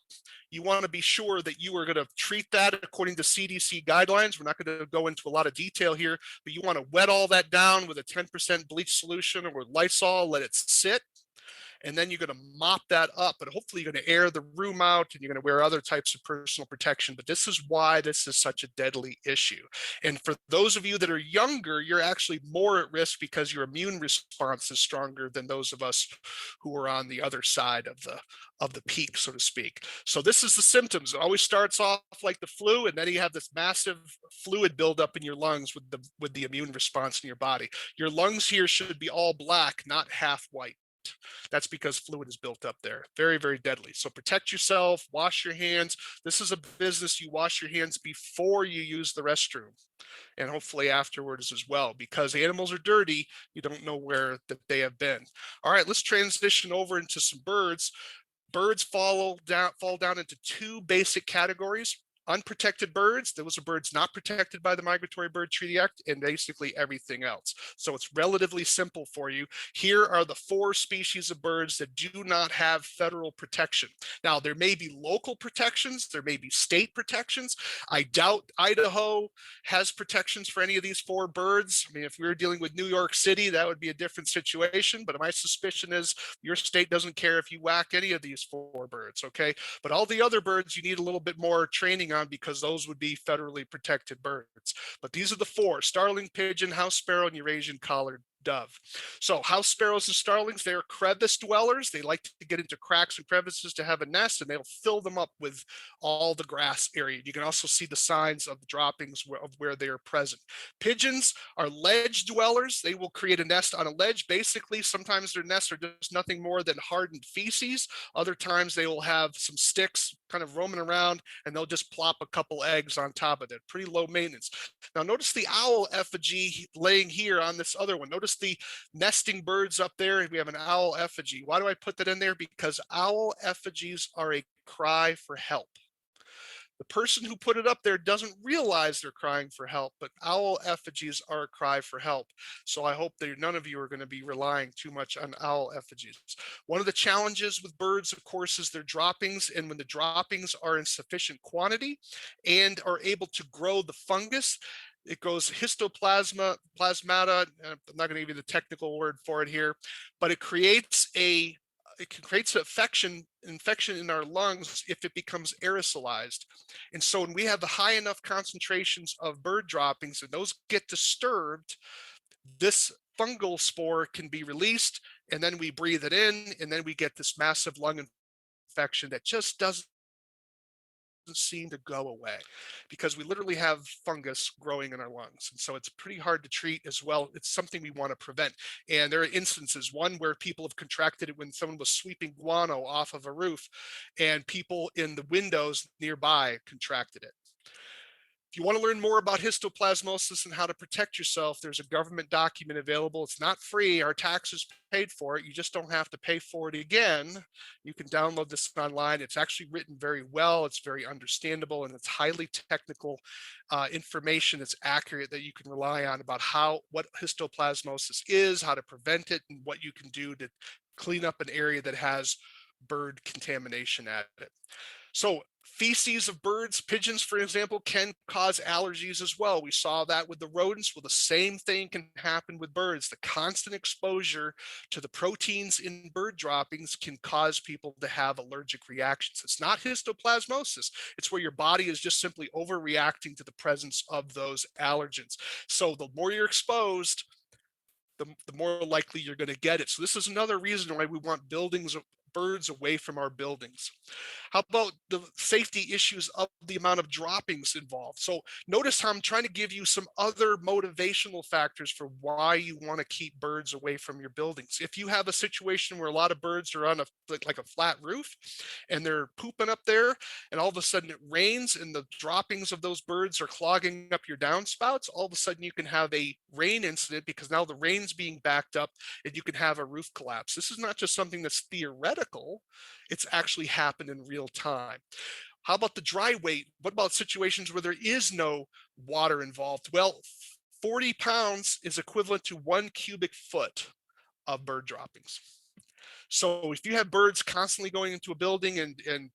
You want to be sure that you are going to treat that according to CDC guidelines. We're not going to go into a lot of detail here, but you want to wet all that down with a 10% bleach solution or with Lysol, let it sit, and then you're going to mop that up, but hopefully you're going to air the room out and you're going to wear other types of personal protection. But this is why this is such a deadly issue. And for those of you that are younger, you're actually more at risk because your immune response is stronger than those of us who are on the other side of the peak, so to speak. So this is the symptoms. It always starts off like the flu, and then you have this massive fluid buildup in your lungs with the immune response in your body. Your lungs here should be all black, not half white. That's because fluid is built up there. Very, very deadly. So protect yourself, wash your hands. This is a business you wash your hands before you use the restroom, and hopefully afterwards as well, because animals are dirty. You don't know where that they have been. All right, let's transition over into some birds. Birds fall down into two basic categories. Unprotected birds, those are birds not protected by the Migratory Bird Treaty Act, and basically everything else. So it's relatively simple for you. Here are the 4 species of birds that do not have federal protection. Now, there may be local protections, there may be state protections. I doubt Idaho has protections for any of these 4 birds. I mean, if we were dealing with New York City, that would be a different situation, but my suspicion is your state doesn't care if you whack any of these 4 birds, okay? But all the other birds you need a little bit more training on, because those would be federally protected birds. But these are the 4: starling, pigeon, house sparrow, and Eurasian collared dove. So house sparrows and starlings, they're crevice dwellers. They like to get into cracks and crevices to have a nest, and they'll fill them up with all the grass area. You can also see the signs of the droppings of where they are present. Pigeons are ledge dwellers. They will create a nest on a ledge. Basically, sometimes their nests are just nothing more than hardened feces. Other times they will have some sticks kind of roaming around, and they'll just plop a couple eggs on top of it. Pretty low maintenance. Now notice the owl effigy laying here on this other one. Notice the nesting birds up there. We have an owl effigy. Why do I put that in there? Because owl effigies are a cry for help. The person who put it up there doesn't realize they're crying for help, but owl effigies are a cry for help. So I hope that none of you are going to be relying too much on owl effigies. One of the challenges with birds, of course, is their droppings. And when the droppings are in sufficient quantity and are able to grow the fungus, it goes histoplasmata. I'm not going to give you the technical word for it here, but it creates infection in our lungs if it becomes aerosolized. And so when we have the high enough concentrations of bird droppings and those get disturbed, this fungal spore can be released, and then we breathe it in, and then we get this massive lung infection that just doesn't seem to go away, because we literally have fungus growing in our lungs. And so it's pretty hard to treat as well. It's something we want to prevent. And there are instances, one where people have contracted it when someone was sweeping guano off of a roof, and people in the windows nearby contracted it. If you want to learn more about histoplasmosis and how to protect yourself, there's a government document available. It's not free. Our taxes paid for it. You just don't have to pay for it again. You can download this online. It's actually written very well. It's very understandable, and it's highly technical information that's accurate, that you can rely on about what histoplasmosis is, how to prevent it, and what you can do to clean up an area that has bird contamination at it. So feces of birds, pigeons, for example, can cause allergies as well. We saw that with the rodents. Well, the same thing can happen with birds. The constant exposure to the proteins in bird droppings can cause people to have allergic reactions. It's not histoplasmosis. It's where your body is just simply overreacting to the presence of those allergens. So the more you're exposed, the more likely you're going to get it. So this is another reason why we want birds away from our buildings. How about the safety issues of the amount of droppings involved? So notice how I'm trying to give you some other motivational factors for why you want to keep birds away from your buildings. If you have a situation where a lot of birds are on like a flat roof and they're pooping up there, and all of a sudden it rains and the droppings of those birds are clogging up your downspouts, all of a sudden you can have a rain incident, because now the rain's being backed up and you can have a roof collapse. This is not just something that's theoretical. It's actually happened in real time. How about the dry weight? What about situations where there is no water involved? Well, 40 pounds is equivalent to 1 cubic foot of bird droppings. So if you have birds constantly going into a building and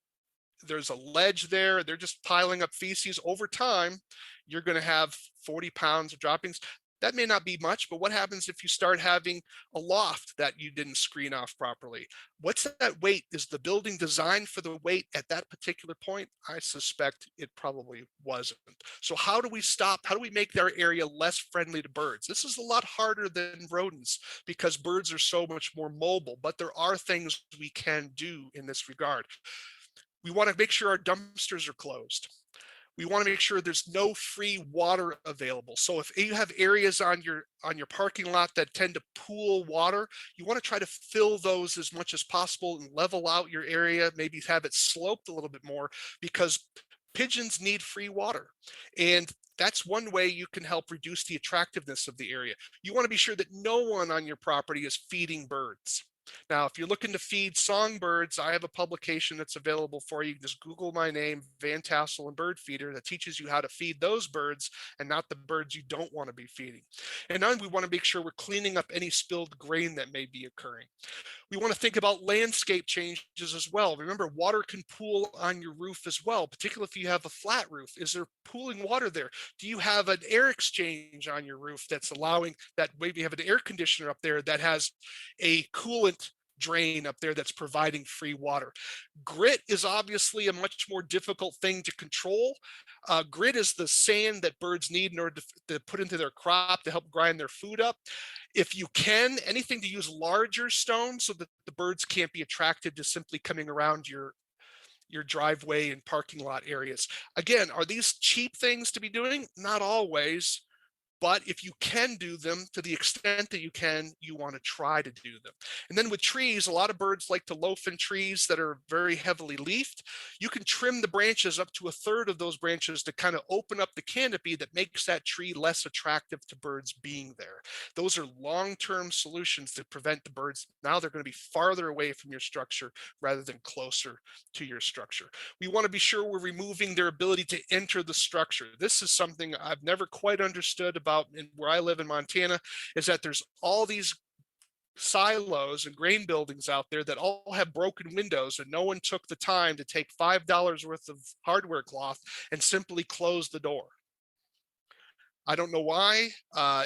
there's a ledge there, they're just piling up feces, over time, you're going to have 40 pounds of droppings. That may not be much, but what happens if you start having a loft that you didn't screen off properly? What's that weight? Is the building designed for the weight at that particular point? I suspect it probably wasn't. So how do we make our area less friendly to birds? This is a lot harder than rodents, because birds are so much more mobile, but there are things we can do in this regard. We want to make sure our dumpsters are closed. We want to make sure there's no free water available. So if you have areas on your parking lot that tend to pool water, you want to try to fill those as much as possible and level out your area, maybe have it sloped a little bit more, because pigeons need free water. And that's one way you can help reduce the attractiveness of the area. You want to be sure that no one on your property is feeding birds. Now, if you're looking to feed songbirds, I have a publication that's available for you. Just Google my name, Van Tassel and Bird Feeder, that teaches you how to feed those birds and not the birds you don't want to be feeding. And then we want to make sure we're cleaning up any spilled grain that may be occurring. We want to think about landscape changes as well. Remember, water can pool on your roof as well, particularly if you have a flat roof. Is there pooling water there? Do you have an air exchange on your roof that's allowing that? Maybe you have an air conditioner up there that has a coolant drain up there that's providing free water. Grit is obviously a much more difficult thing to control. Grit is the sand that birds need in order to put into their crop to help grind their food up. If you can, anything to use larger stones so that the birds can't be attracted to simply coming around your driveway and parking lot areas. Again, are these cheap things to be doing? Not always. But if you can do them to the extent that you can, you want to try to do them. And then with trees, a lot of birds like to loaf in trees that are very heavily leafed. You can trim the branches up to a third of those branches to kind of open up the canopy that makes that tree less attractive to birds being there. Those are long-term solutions to prevent the birds. Now they're going to be farther away from your structure rather than closer to your structure. We want to be sure we're removing their ability to enter the structure. This is something I've never quite understood about where I live in Montana, is that there's all these silos and grain buildings out there that all have broken windows, and no one took the time to take $5 worth of hardware cloth and simply close the door. I don't know why.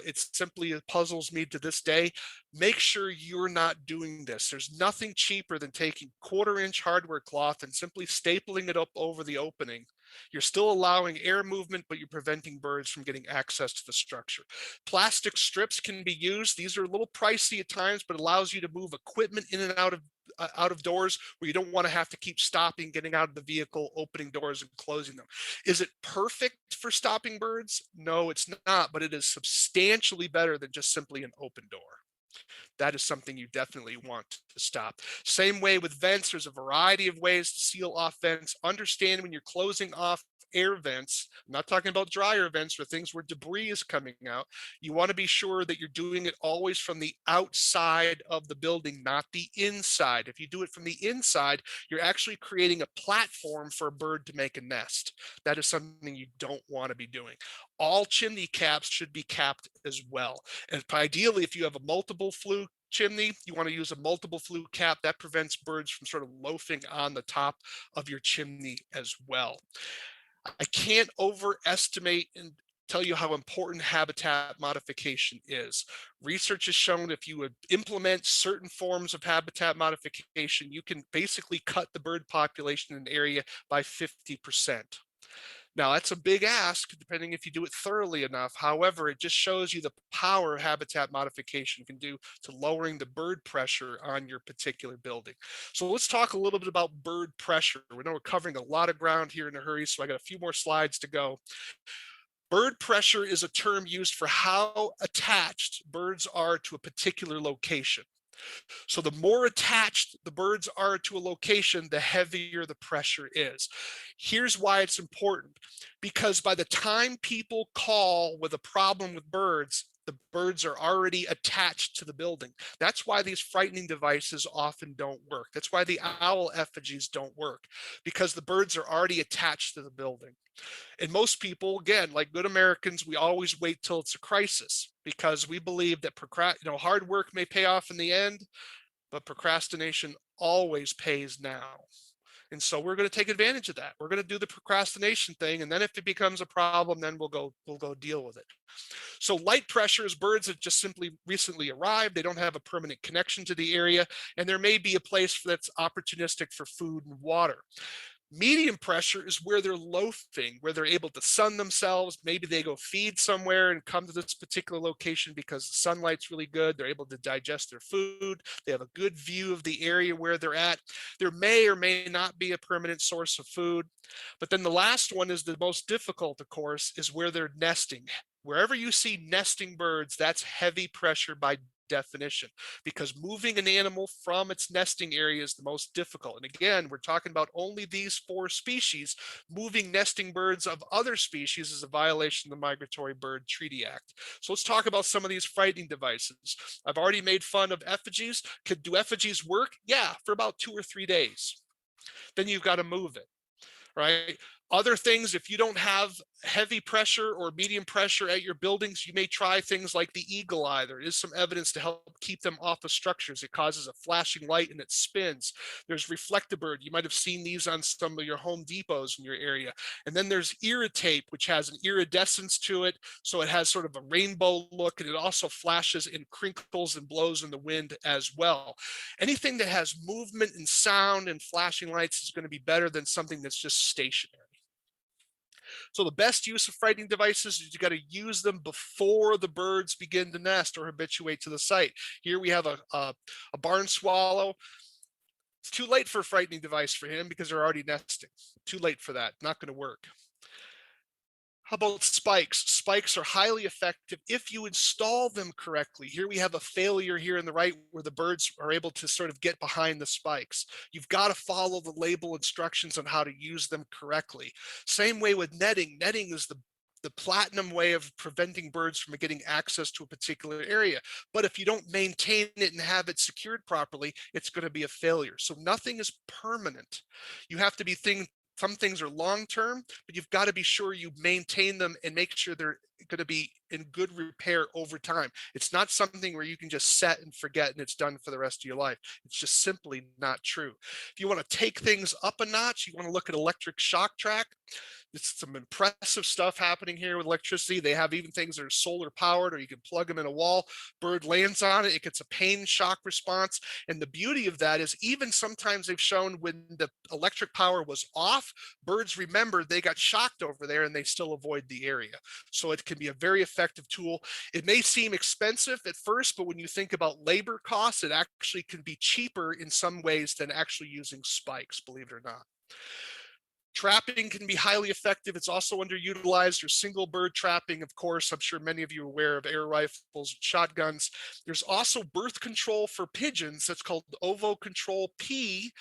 It simply puzzles me to this day. Make sure you're not doing this. There's nothing cheaper than taking 1/4-inch hardware cloth and simply stapling it up over the opening. You're still allowing air movement, but you're preventing birds from getting access to the structure. Plastic strips can be used. These are a little pricey at times, but allows you to move equipment in and out of doors where you don't want to have to keep stopping, getting out of the vehicle, opening doors and closing them. Is it perfect for stopping birds? No, it's not, but it is substantially better than just simply an open door. That is something you definitely want to stop. Same way with vents, there's a variety of ways to seal off vents. Understand when you're closing off air vents, I'm not talking about dryer vents or things where debris is coming out. You want to be sure that you're doing it always from the outside of the building, not the inside. If you do it from the inside, you're actually creating a platform for a bird to make a nest. That is something you don't want to be doing. All chimney caps should be capped as well. And ideally, if you have a multiple flue chimney, you want to use a multiple flue cap. That prevents birds from sort of loafing on the top of your chimney as well. I can't overestimate and tell you how important habitat modification is. Research has shown if you would implement certain forms of habitat modification, you can basically cut the bird population in an area by 50%. Now, that's a big ask, depending if you do it thoroughly enough. However, it just shows you the power habitat modification can do to lowering the bird pressure on your particular building. So let's talk a little bit about bird pressure. We know we're covering a lot of ground here in a hurry, so I got a few more slides to go. Bird pressure is a term used for how attached birds are to a particular location. So the more attached the birds are to a location, the heavier the pressure is. Here's why it's important. Because by the time people call with a problem with birds, the birds are already attached to the building. That's why these frightening devices often don't work. That's why the owl effigies don't work, because the birds are already attached to the building. And most people, again, like good Americans, we always wait till it's a crisis because we believe that hard work may pay off in the end, but procrastination always pays now. And so we're going to take advantage of that. We're going to do the procrastination thing, and then if it becomes a problem, then we'll go deal with it. So light pressure is birds that just simply recently arrived. They don't have a permanent connection to the area, and there may be a place that's opportunistic for food and water. Medium pressure is where they're loafing, where they're able to sun themselves. Maybe they go feed somewhere and come to this particular location because the sunlight's really good. They're able to digest their food. They have a good view of the area where they're at. There may or may not be a permanent source of food. But then the last one is the most difficult, of course, is where they're nesting. Wherever you see nesting birds, that's heavy pressure by definition, because moving an animal from its nesting area is the most difficult. And again, we're talking about only these 4 species. Moving nesting birds of other species is a violation of the Migratory Bird Treaty Act. So let's talk about some of these frightening devices. I've already made fun of effigies. Do effigies work? Yeah, for about 2 or 3 days. Then you've got to move it, right? Other things, if you don't have heavy pressure or medium pressure at your buildings, you may try things like the eagle eye. There is some evidence to help keep them off of structures. It causes a flashing light and it spins. There's reflectabird. You might have seen these on some of your Home Depots in your area. And then there's irritape, which has an iridescence to it. So it has sort of a rainbow look, and it also flashes and crinkles and blows in the wind as well. Anything that has movement and sound and flashing lights is going to be better than something that's just stationary. So the best use of frightening devices is you got to use them before the birds begin to nest or habituate to the site. Here we have a barn swallow. It's too late for a frightening device for him because they're already nesting. Too late for that. Not going to work. How about spikes? Spikes are highly effective if you install them correctly. Here we have a failure here in the right where the birds are able to sort of get behind the spikes. You've got to follow the label instructions on how to use them correctly. Same way with netting. Netting is the platinum way of preventing birds from getting access to a particular area. But if you don't maintain it and have it secured properly, it's going to be a failure. So nothing is permanent. You have to be some things are long-term, but you've got to be sure you maintain them and make sure they're going to be in good repair over time. It's not something where you can just set and forget and it's done for the rest of your life. It's just simply not true. If you want to take things up a notch, you want to look at electric shock track. It's some impressive stuff happening here with electricity. They have even things that are solar powered, or you can plug them in a wall. Bird lands on it, it gets a pain shock response. And the beauty of that is even sometimes they've shown when the electric power was off, birds remembered they got shocked over there and they still avoid the area. So it can be a very effective tool. It may seem expensive at first, but when you think about labor costs, it actually can be cheaper in some ways than actually using spikes, believe it or not. Trapping can be highly effective. It's also underutilized. There's single bird trapping, of course. I'm sure many of you are aware of air rifles, shotguns. There's also birth control for pigeons. That's called Ovo Control P.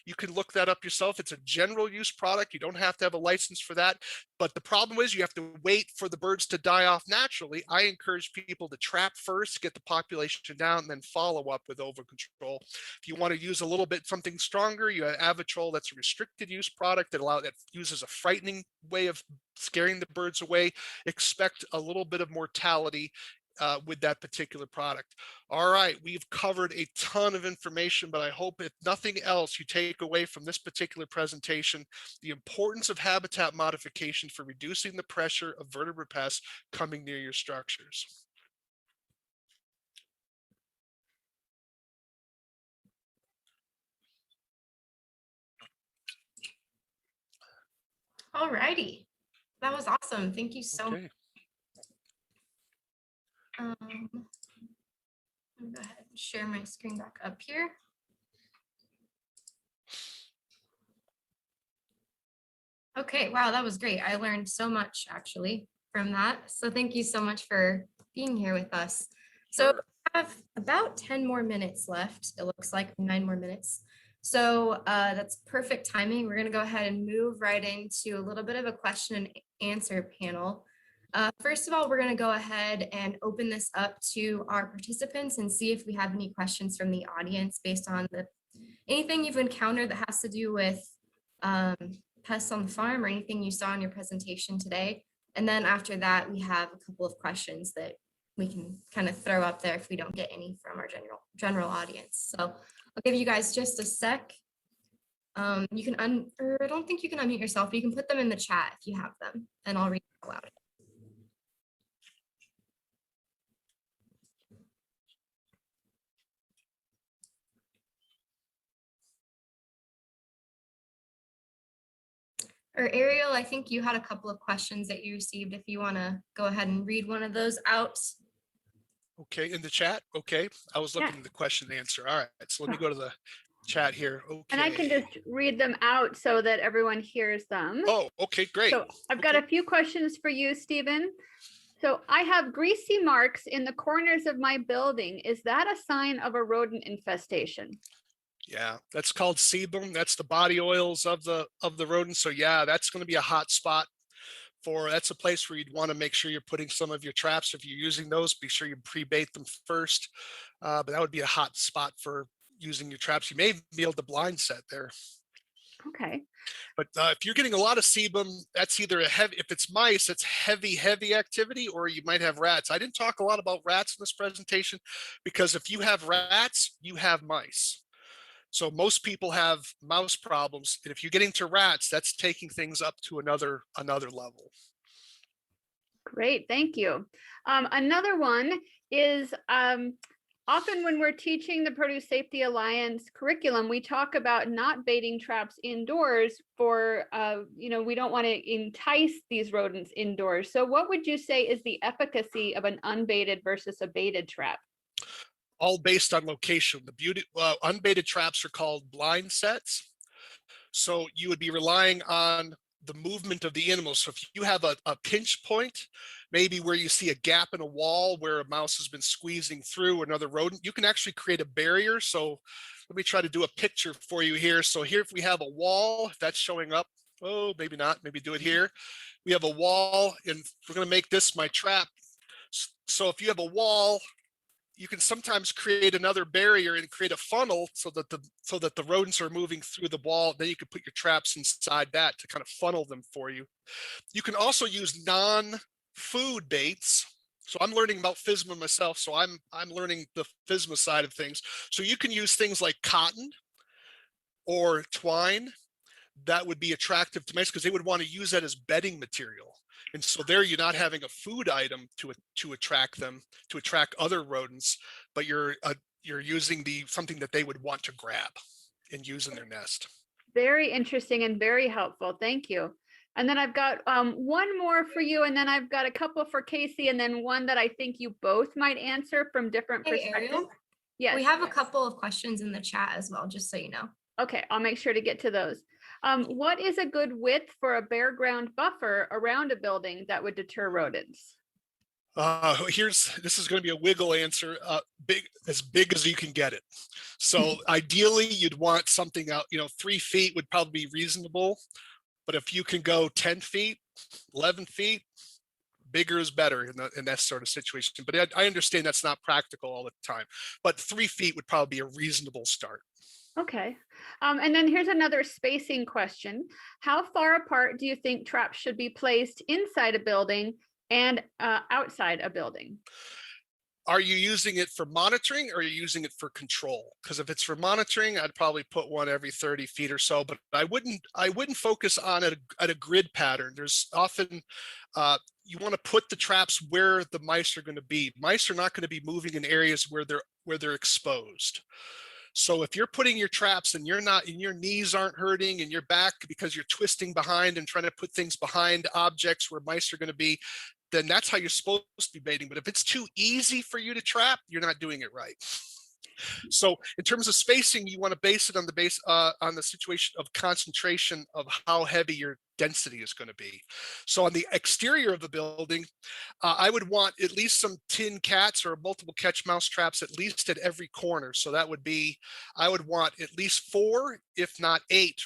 You can look that up yourself. It's a general use product. You don't have to have a license for that. But the problem is you have to wait for the birds to die off naturally. I encourage people to trap first, get the population down, and then follow up with Ovo Control. If you want to use a little bit something stronger, you have Avitrol. That's a restricted use product that uses a frightening way of scaring the birds away. Expect a little bit of mortality with that particular product. All right, we've covered a ton of information, but I hope if nothing else, you take away from this particular presentation the importance of habitat modification for reducing the pressure of vertebrate pests coming near your structures. All righty. That was awesome. Thank you so much. Okay. I'm gonna go ahead and share my screen back up here. Okay, wow, that was great. I learned so much actually from that. So thank you so much for being here with us. So Sure. I have about 10 more minutes left. It looks like 9 more minutes. So that's perfect timing. We're gonna go ahead and move right into a little bit of a question and answer panel. First of all, we're gonna go ahead and open this up to our participants and see if we have any questions from the audience based on anything you've encountered that has to do with pests on the farm or anything you saw in your presentation today. And then after that, we have a couple of questions that we can kind of throw up there if we don't get any from our general audience. So I'll give you guys just a sec. You can I don't think you can unmute yourself, but you can put them in the chat if you have them, and I'll read it aloud. Or Ariel, I think you had a couple of questions that you received. If you want to go ahead and read one of those out. Okay, in the chat. Okay, I was looking Yeah. at the question and answer. All right, so let me go to the chat here. And I can Okay. just read them out so that everyone hears them. Oh, okay, great. So I've got Okay. a few questions for you, Stephen. So I have greasy marks in the corners of my building. Is that a sign of a rodent infestation? Yeah, that's called sebum. That's the body oils of the rodent. So yeah, that's going to be a hot spot for, that's a place where you'd want to make sure you're putting some of your traps. If you're using those, be sure you pre-bait them first. But that would be a hot spot for using your traps. You may be able to blind set there. Okay. But if you're getting a lot of sebum, that's either a heavy, if it's mice, it's heavy activity, or you might have rats. I didn't talk a lot about rats in this presentation because if you have rats, you have mice. So most people have mouse problems. And if you're getting to rats, that's taking things up to another level. Great, thank you. Another one is often when we're teaching the Produce Safety Alliance curriculum, we talk about not baiting traps indoors for, we don't want to entice these rodents indoors. So what would you say is the efficacy of an unbaited versus a baited trap? All based on location. The beauty, unbaited traps are called blind sets. So you would be relying on the movement of the animal. So if you have a pinch point, maybe where you see a gap in a wall where a mouse has been squeezing through another rodent, you can actually create a barrier. So let me try to do a picture for you here. So here, if we have a wall, if that's showing up, oh, maybe not, maybe do it here. We have a wall and we're going to make this my trap. So if you have a wall, you can sometimes create another barrier and create a funnel so that the rodents are moving through the wall. Then you can put your traps inside that to kind of funnel them for you. You can also use non-food baits. So I'm learning about FSMA myself, so I'm learning the FSMA side of things. So you can use things like cotton or twine that would be attractive to mice because they would want to use that as bedding material. And so there you're not having a food item to attract them, to attract other rodents, but you're using something that they would want to grab and use in their nest. Very interesting and very helpful. Thank you. And then I've got one more for you, and then I've got a couple for Casey, and then one that I think you both might answer from different Hey, perspectives. Ariel, Yes. we have a couple of questions in the chat as well, just so you know. Okay, I'll make sure to get to those. What is a good width for a bare ground buffer around a building that would deter rodents? This is going to be a wiggle answer, as big as you can get it. So ideally you'd want something out, 3 feet would probably be reasonable, but if you can go 10 feet, 11 feet, bigger is better in that sort of situation. But I understand that's not practical all the time, but 3 feet would probably be a reasonable start. Okay. And then here's another spacing question. How far apart do you think traps should be placed inside a building and outside a building? Are you using it for monitoring or are you using it for control? Because if it's for monitoring, I'd probably put one every 30 feet or so, but I wouldn't focus on it at a grid pattern. There's often, you want to put the traps where the mice are going to be. Mice are not going to be moving in areas where they're exposed. So if you're putting your traps and your knees aren't hurting and your back because you're twisting behind and trying to put things behind objects where mice are going to be, then that's how you're supposed to be baiting. But if it's too easy for you to trap, you're not doing it right. So in terms of spacing, you want to base it on the situation of concentration of how heavy your density is going to be. So on the exterior of the building, I would want at least some tin cats or multiple catch mouse traps at least at every corner. So that would be, I would want at least 4, if not 8,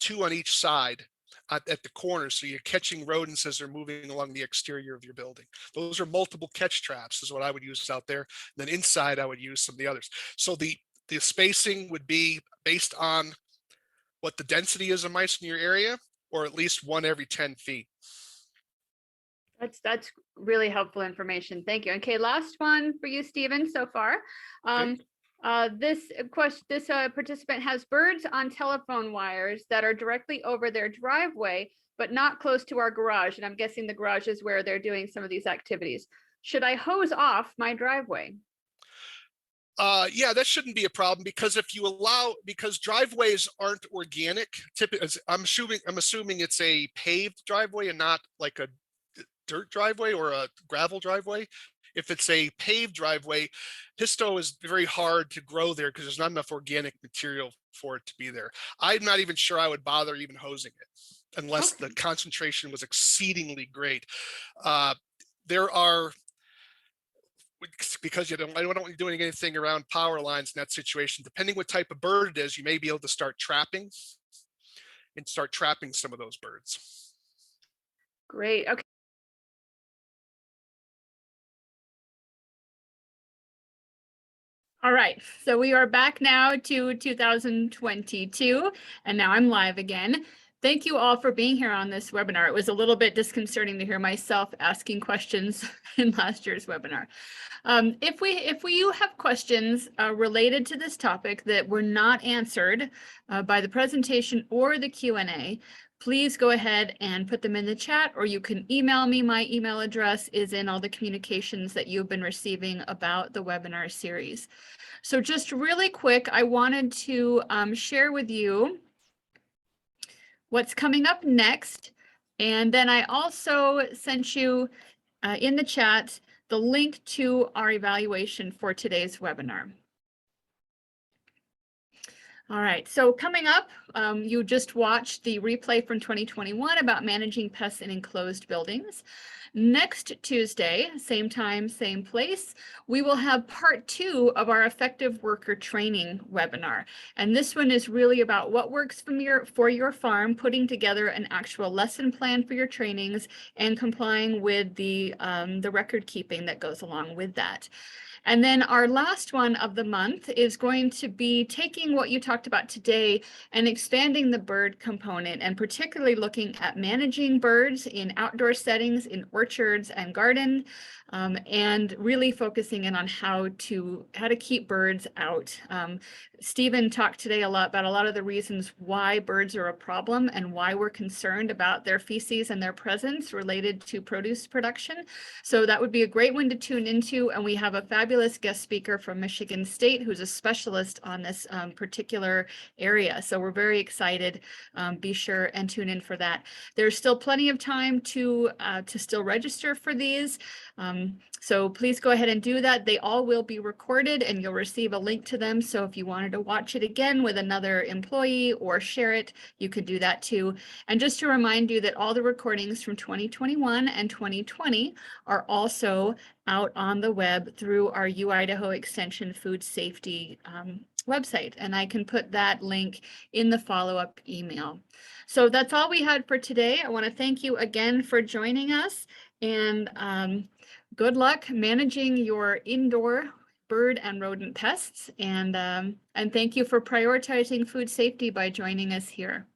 2 on each side at the corner. So you're catching rodents as they're moving along the exterior of your building. Those are multiple catch traps is what I would use out there. And then inside I would use some of the others. So the spacing would be based on what the density is of mice in your area, or at least 1 every 10 feet. That's really helpful information. Thank you. Okay, last one for you, Stephen, so far. This participant has birds on telephone wires that are directly over their driveway, but not close to our garage. And I'm guessing the garage is where they're doing some of these activities. Should I hose off my driveway? Yeah, that shouldn't be a problem because if you allow, because driveways aren't organic. Typically, I'm assuming it's a paved driveway and not like a dirt driveway or a gravel driveway. If it's a paved driveway, histo is very hard to grow there because there's not enough organic material for it to be there. I'm not even sure I would bother even hosing it unless the Okay. concentration was exceedingly great. Uh, there are, because I don't want you doing anything around power lines in that situation. Depending what type of bird it is, you may be able to start trapping some of those birds. Great. Okay. All right, so we are back now to 2022, and now I'm live again. Thank you all for being here on this webinar. It was a little bit disconcerting to hear myself asking questions in last year's webinar. If you have questions related to this topic that were not answered by the presentation or the Q&A, please go ahead and put them in the chat, or you can email me. My email address is in all the communications that you've been receiving about the webinar series. So just really quick, I wanted to share with you what's coming up next. And then I also sent you in the chat the link to our evaluation for today's webinar. All right, so coming up, you just watched the replay from 2021 about managing pests in enclosed buildings. Next Tuesday, same time, same place, we will have part 2 of our effective worker training webinar. And this one is really about what works for your farm, putting together an actual lesson plan for your trainings and complying with the record keeping that goes along with that. And then our last one of the month is going to be taking what you talked about today and expanding the bird component, and particularly looking at managing birds in outdoor settings, in orchards and garden, and really focusing in on how to keep birds out. Stephen talked today a lot about a lot of the reasons why birds are a problem and why we're concerned about their feces and their presence related to produce production. So that would be a great one to tune into. And we have a fabulous guest speaker from Michigan State who's a specialist on this particular area. So we're very excited. Be sure and tune in for that. There's still plenty of time to still register for these. So please go ahead and do that. They all will be recorded and you'll receive a link to them. So if you wanted to watch it again with another employee or share it, you could do that too. And just to remind you that all the recordings from 2021 and 2020 are also out on the web through our Idaho Extension Food Safety website. And I can put that link in the follow-up email. So that's all we had for today. I want to thank you again for joining us, and good luck managing your indoor bird and rodent pests. And thank you for prioritizing food safety by joining us here.